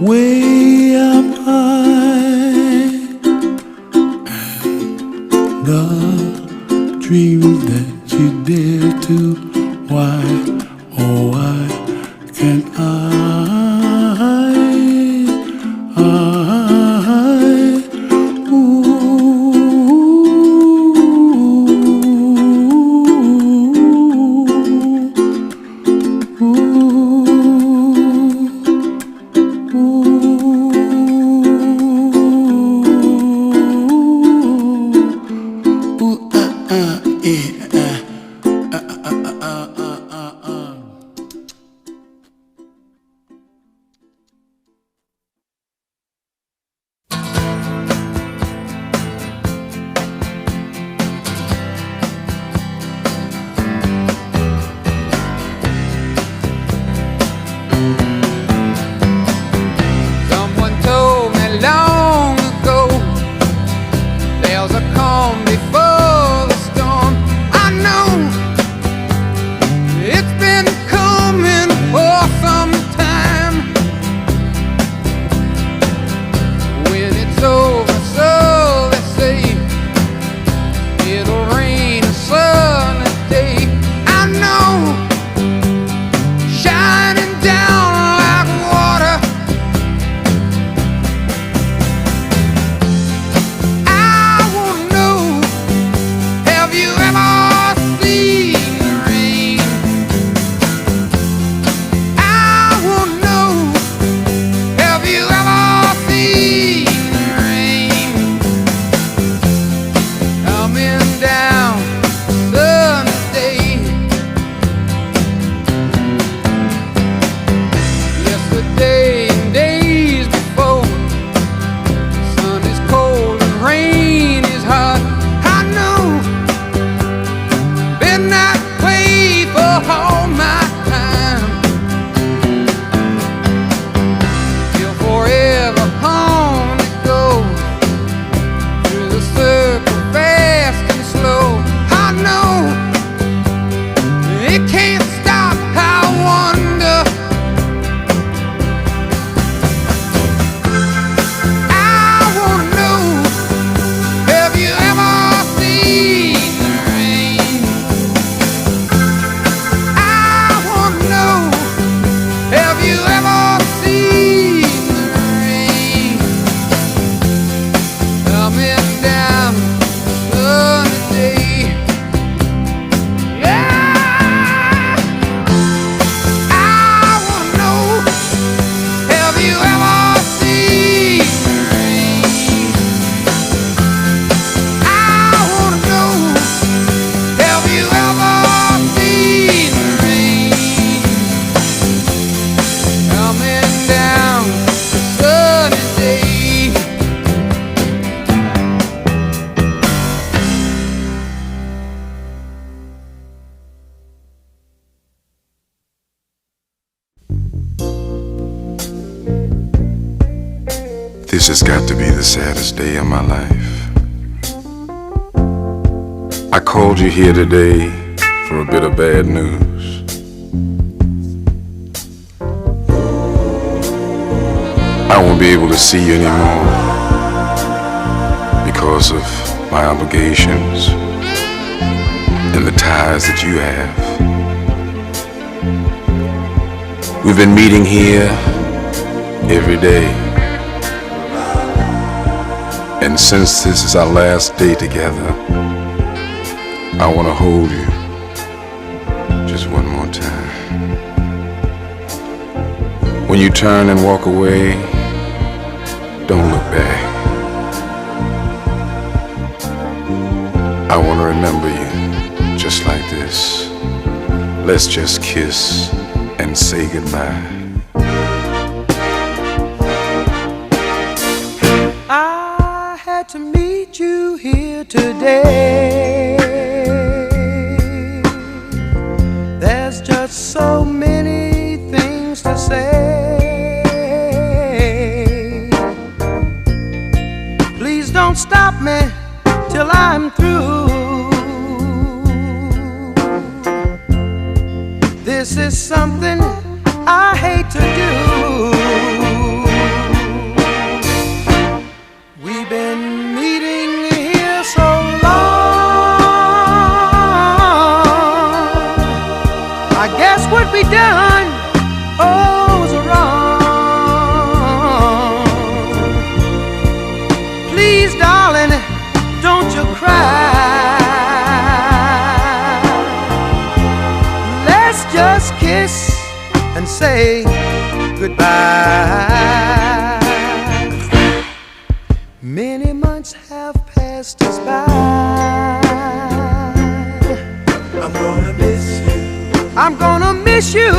Speaker 6: way up high. And the dreams that you dare to, why, oh, why can't I?
Speaker 2: rain is hot. I know, been that way for all my time. Till forever on it goes, through the circle fast and slow. I know it can't stop. I wonder, I wanna know, have you ever seen the rain? I wanna know, have you ever seen the rain coming down a sunny day? Yeah, I wanna know, have you ever seen the rain? I wanna know, have you ever seen the rain coming down a sunny day?
Speaker 1: This has got to be the saddest day of my life. I called you here today for a bit of bad news. I won't be able to see you anymore because of my obligations and the ties that you have. We've been meeting here every day. And since this is our last day together, I want to hold you just one more time. When you turn and walk away, don't look back. I want to remember you just like this. Let's just kiss and say goodbye.
Speaker 2: I had to meet you here today. There's just so many things to say. Please don't stop me till I'm through. This is something I hate to do. We've been meeting here so long. I guess what we done, oh, was wrong. Please, darling, don't you cry. Let's just kiss and say goodbye. Many months have passed us by.
Speaker 3: I'm gonna miss you.
Speaker 2: I'm gonna miss you,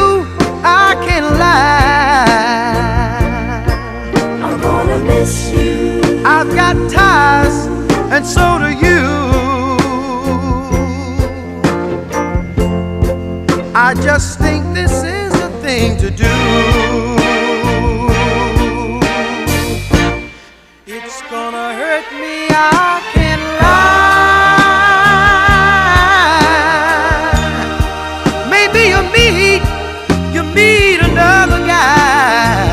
Speaker 2: I can't lie.
Speaker 3: I'm gonna miss you.
Speaker 2: I've got ties, and so do you. I just think this is the thing to do. It's gonna hurt me, I can't lie. Maybe you meet another guy.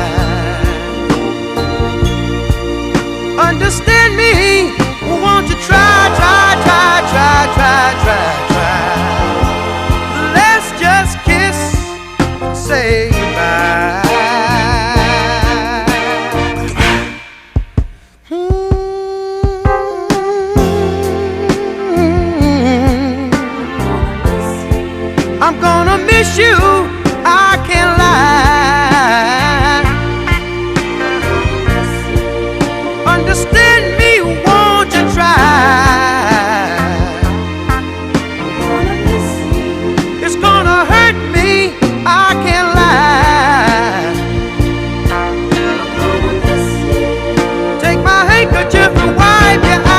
Speaker 2: Understand me, won't you try. Let's just kiss and say goodbye. I'm gonna miss you, I can't lie. Understand me, won't you try? It's gonna hurt me, I can't lie. Take my handkerchief and wipe your eyes.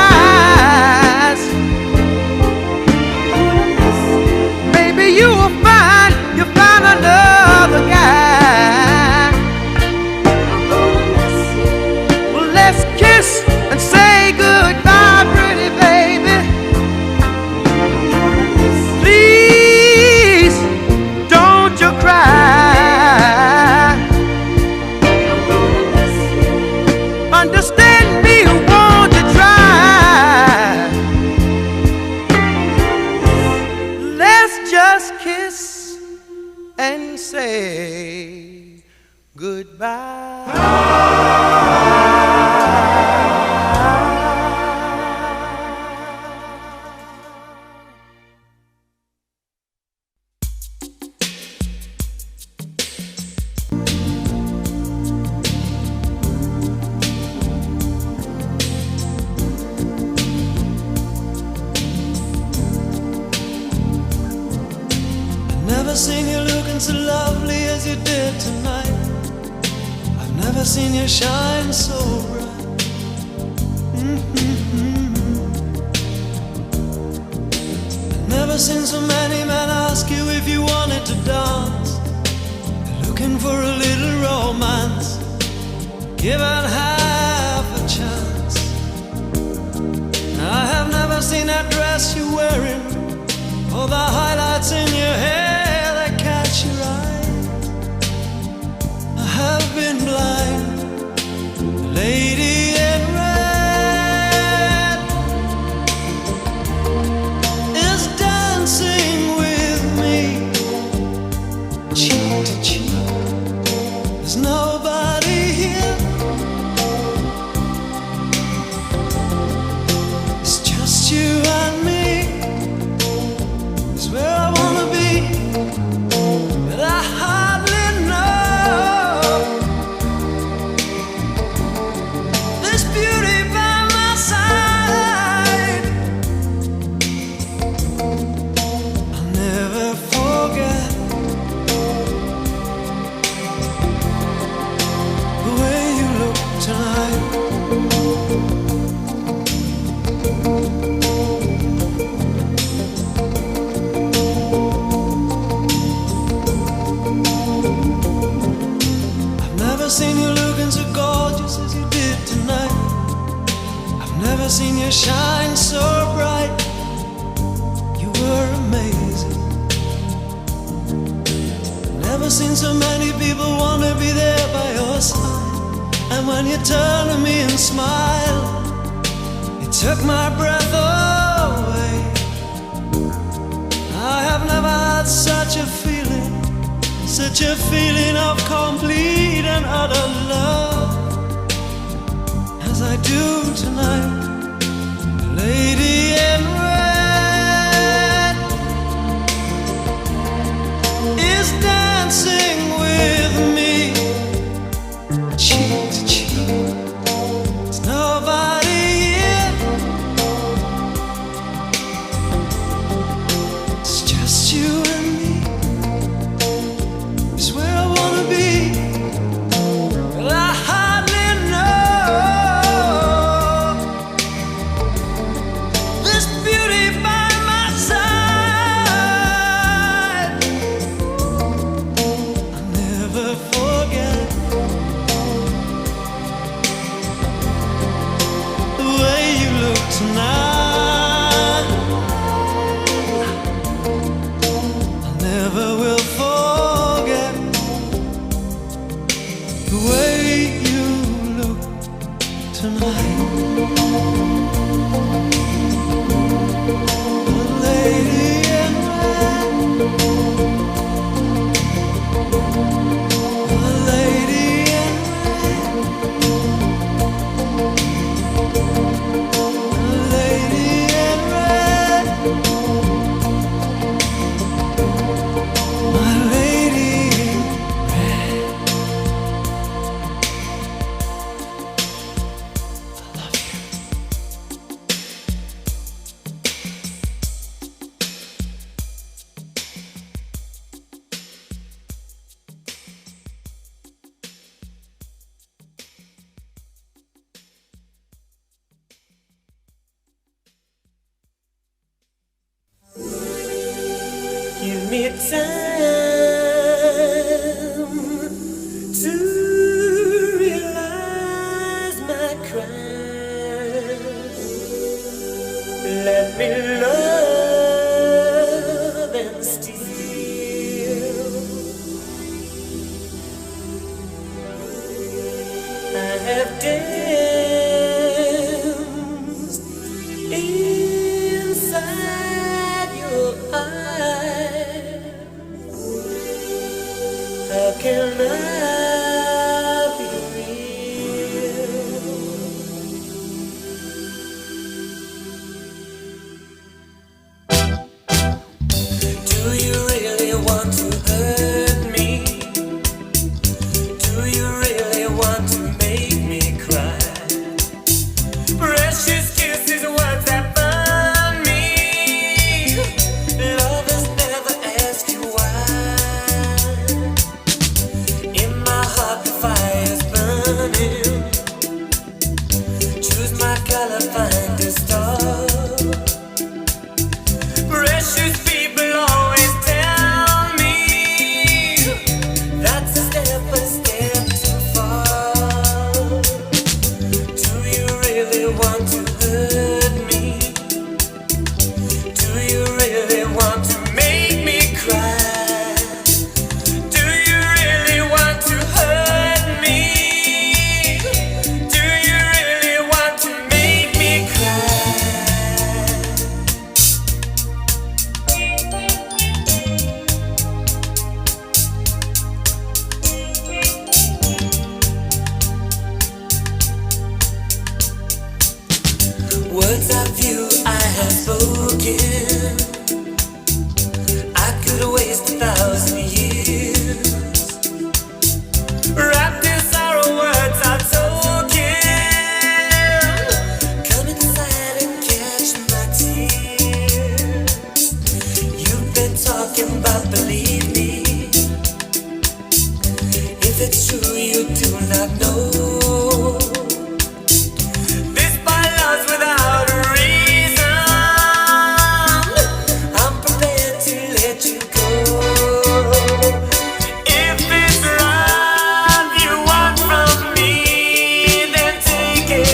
Speaker 4: seen you looking so lovely as you did tonight. I've never seen you shine so bright. I've never seen so many men ask you if you wanted to dance. They're looking for a little romance, given half a chance. I have never seen that dress you're wearing, or the highlights in your hair that catch your eye. I have been blind. The lady in red is dancing with me, cheek to cheek. There's nobody here. It's just you and me. It's where I wanna be, but I hardly know this beauty by my side. I'll never forget the way you look tonight. I've never seen you looking so gorgeous as you did tonight. I've never seen you shine so bright. You were amazing. Never seen so many people want to be there by your side. And when you turn to me and smile, it took my breath away. I have never had such a feeling, such a feeling of complete and utter love as I do tonight. The lady in red is dancing with me, cheek to cheek. There's nobody here. It's just you and me. It's where I wanna be, but I hardly know this beauty by my side. I'll never forget the way you look tonight. I never will forget the way you look tonight. The lady in red, the lady in red, the lady in red, my lady in red. I love you.
Speaker 3: Give me time to realize my crime. Let me love and steal. I have danced inside your eyes. How can I be real? Do you really want to hurt me? Do you really want to make me cry? Precious kisses, words that burn me Words of you I have spoken, I could waste 1,000 years. Wrapped in sorrow, words are token. Come inside and catch my tears. You've been talking about, believe me. If it's true, you do not know. This by love's without a reason. I'm prepared to let you go. If it's love you want from me, then take it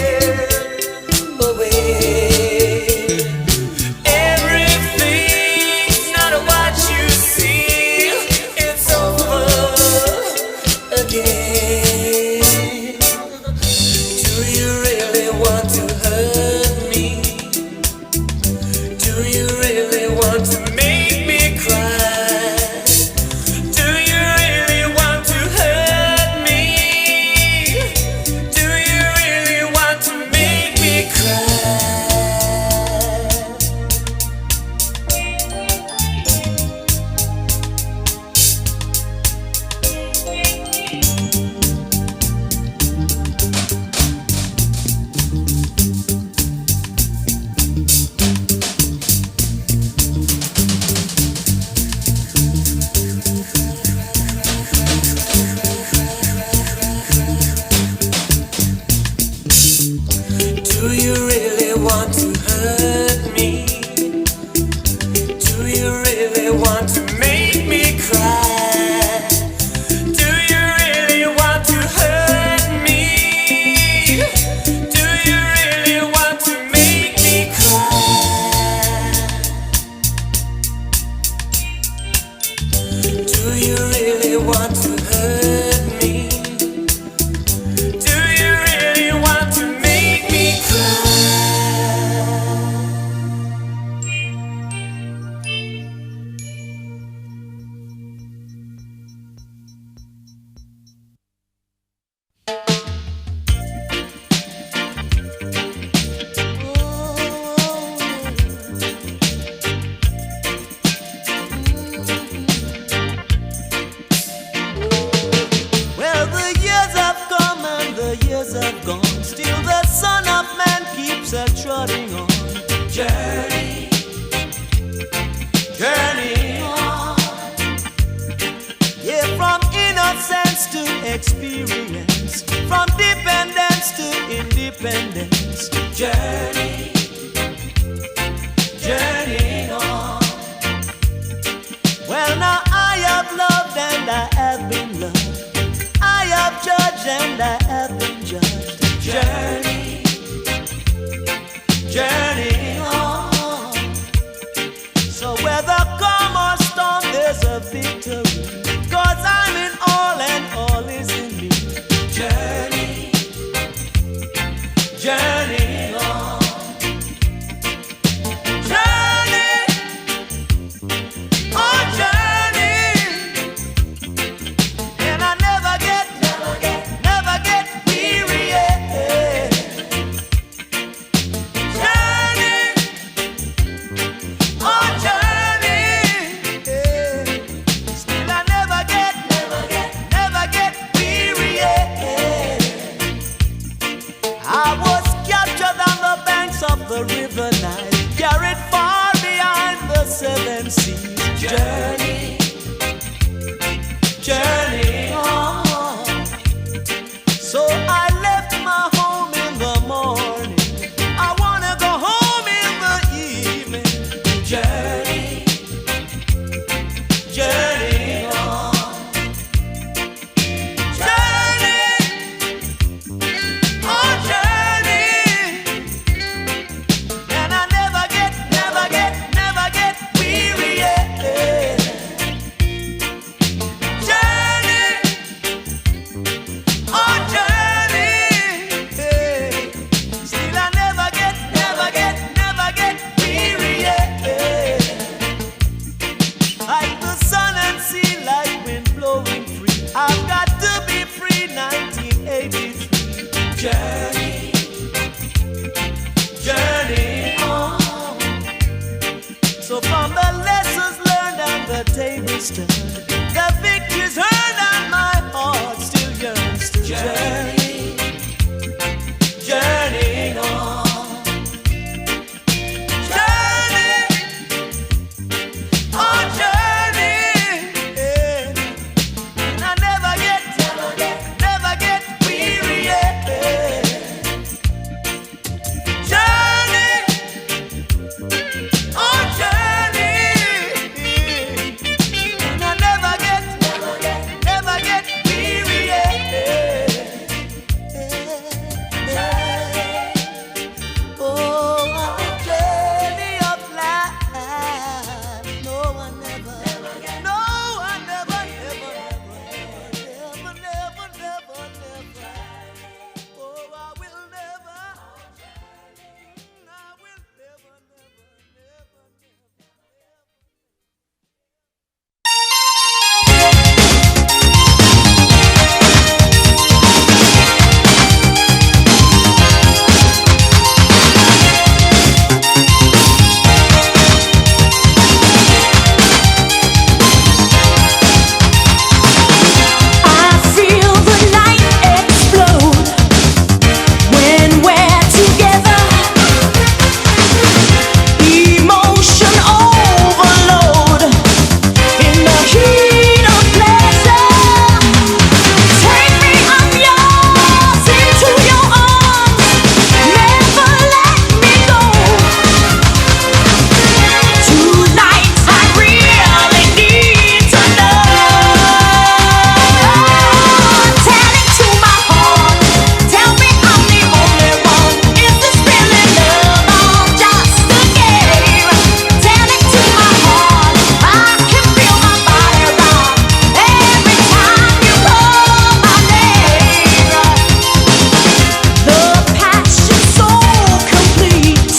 Speaker 3: away. Everything's not what you see. It's over again. Do you really want to hurt me? Do you really want to make me cry? Do you really want to hurt me? Do you really want to make me cry? Do you really want to hurt me? Do you really want to make me cry? Do you really want to hurt me? Do you really want to make me cry? Do you really want to hurt me? Do you really want to make me cry?
Speaker 4: Well, the years have come and the years have gone. Still the Son of Man keeps a trotting on. Journey, journey on. Yeah, from innocence to experience, from dependence to independence. Journey, journey on. Well, now I have loved and I have been loved. I have judged and I have been judged. Journey, journey on. So whether calm or storm, there's a victory. 'Cause I'm in all and all is in me. Journey, journey on. Journey, oh journey. And I never get weary. Yeah. Journey, oh journey. Yeah. Still I never get weary. Yeah. I was captured on the banks of the river Nile, carried far behind the 7 seas. Journey, journey on. So I left my home in the morning. I wanna go home in the evening. Journey, journey on. Journey, oh journey. And I never get weary. Yeah. understood. The victory's earned and my heart still yearns to journey, journeying on. Journey, on journey, and I never get weary, Journey, on journey, and I never get weary, Oh, on the journey of life, no one never, oh, I will never. I feel the night explode when we're together. Emotion overload in the heat of pleasure. Take me, I'm yours, into your arms. Never let me go. Tonight I really need to know. Tell it to my heart. Tell me I'm the only one. Is this really love or just a game? Tell it to my heart. I can feel my body rock every time you call my name. The passion's so complete.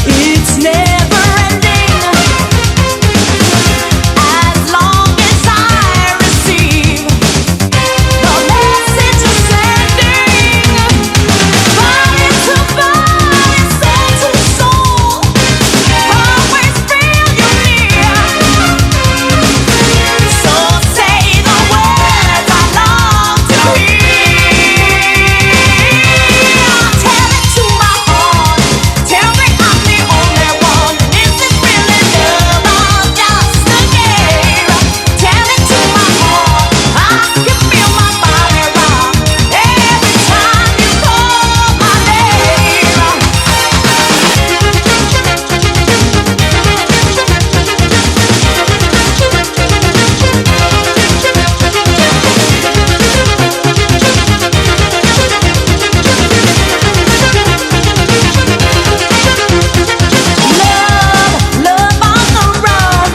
Speaker 4: It's never ending. As long as I receive the message you're sending, body to body, soul to soul, always feel you near. So say the words I long to hear. Tell it to my heart. Tell me I'm the only one. Is this really love or just a game? Tell it to my heart. I can feel my body rock every time you call my name. Love on the run,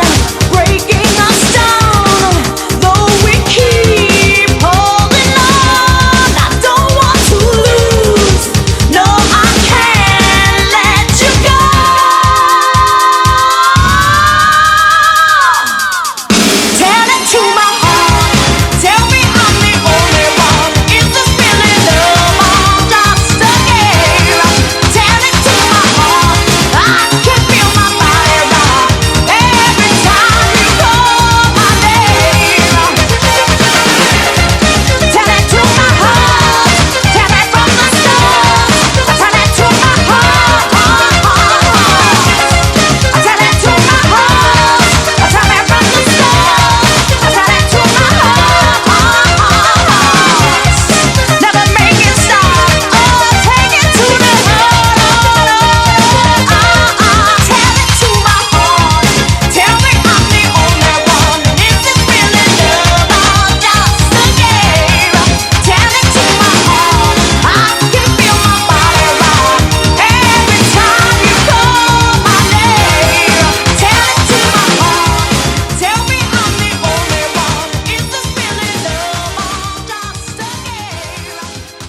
Speaker 4: breaking us down. Though we keep holding on, I don't want to lose. No, I can't let you go. Tell it to my heart. Tell me I'm the only one. Is this really love or just a game? Tell it to my heart. I can feel my body rock every time you call my name. Tell it to my heart. Tell it from the start. Tell it to my heart. Tell it to my heart. Tell it from the start. Tell it to my heart. Never make it stop. Oh, take it to the heart. Tell it to my heart. Tell me I'm the only one. Is this really love or just a game? Tell it to my heart. I can feel my body rock every time you call my name. Tell it to my heart. Tell me I'm the only one. Is this really love or just a game?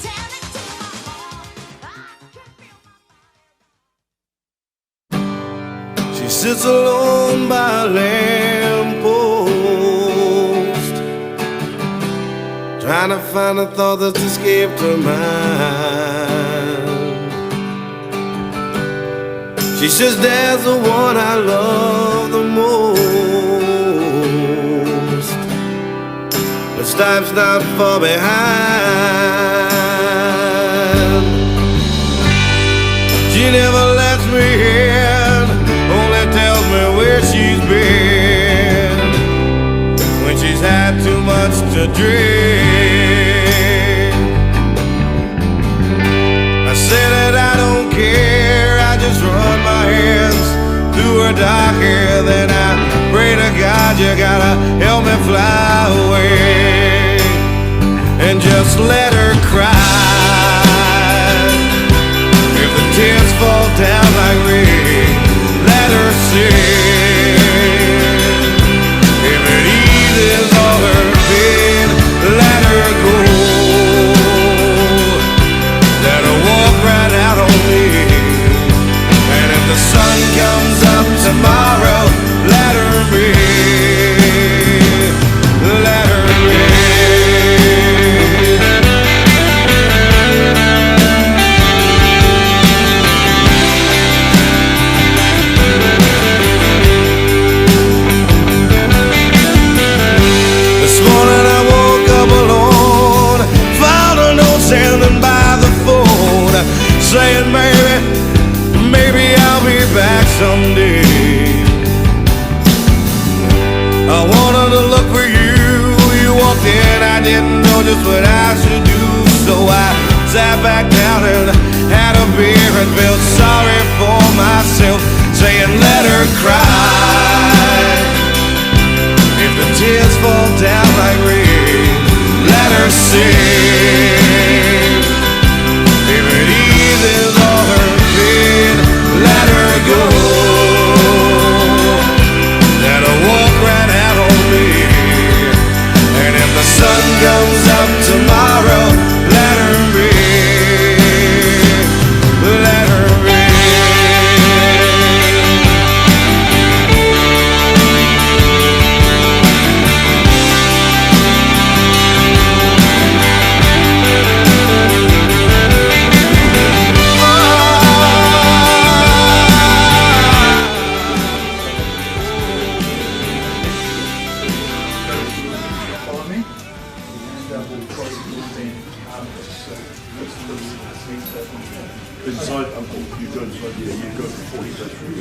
Speaker 4: Tell it to my heart.
Speaker 15: She sits alone by a lamppost, trying to find a thought that's escaped her mind. She says, "Dad's the one I love the most." Stipes not far behind. She never lets me in, only tells me where she's been when she's had too much to drink. I say that I don't care, I just run my hands through her dark hair. Then I pray to God, you gotta help me fly away and just let her cry. If the tears fall down like rain, let her sing. If it eases all her pain, let her go. Let her walk right out on me. And if the sun comes up tomorrow, let her be. Let her be. This morning I woke up alone, found a note standing by the phone, saying, maybe I'll be back someday. I wanted to look for you. You walked in, I didn't know just what I should do. So I sat back down and had a beer and felt sorry for myself, saying let her cry. If the tears fall down like rain, let her sing. If it eases all her pain, let her go. Let her walk right out on me. And if the sun comes up tomorrow, let her be. Let her be.
Speaker 16: Inside, you go inside, yeah, you go before you go through.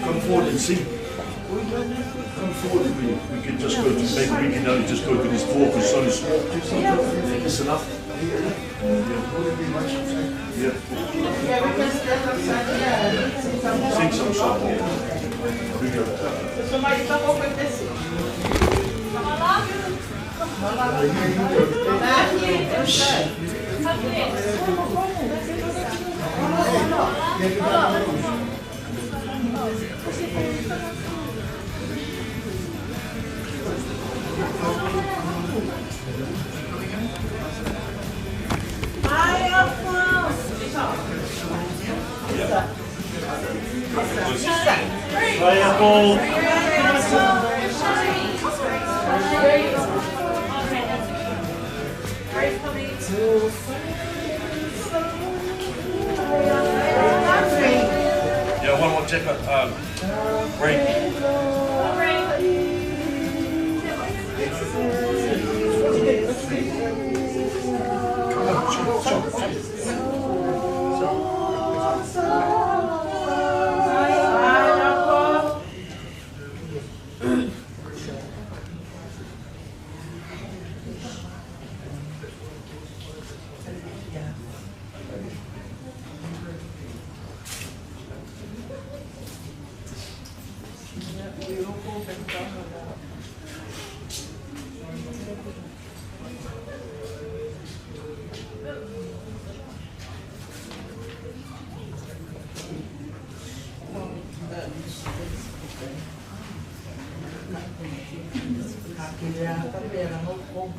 Speaker 16: Come forward and see. Come forward and we can just go to, maybe we can only just go to this floor because it's only small. It's enough. Yeah. Sing some song. Yeah, one more check. Break.
Speaker 8: Aqui já tá beirando o fogo.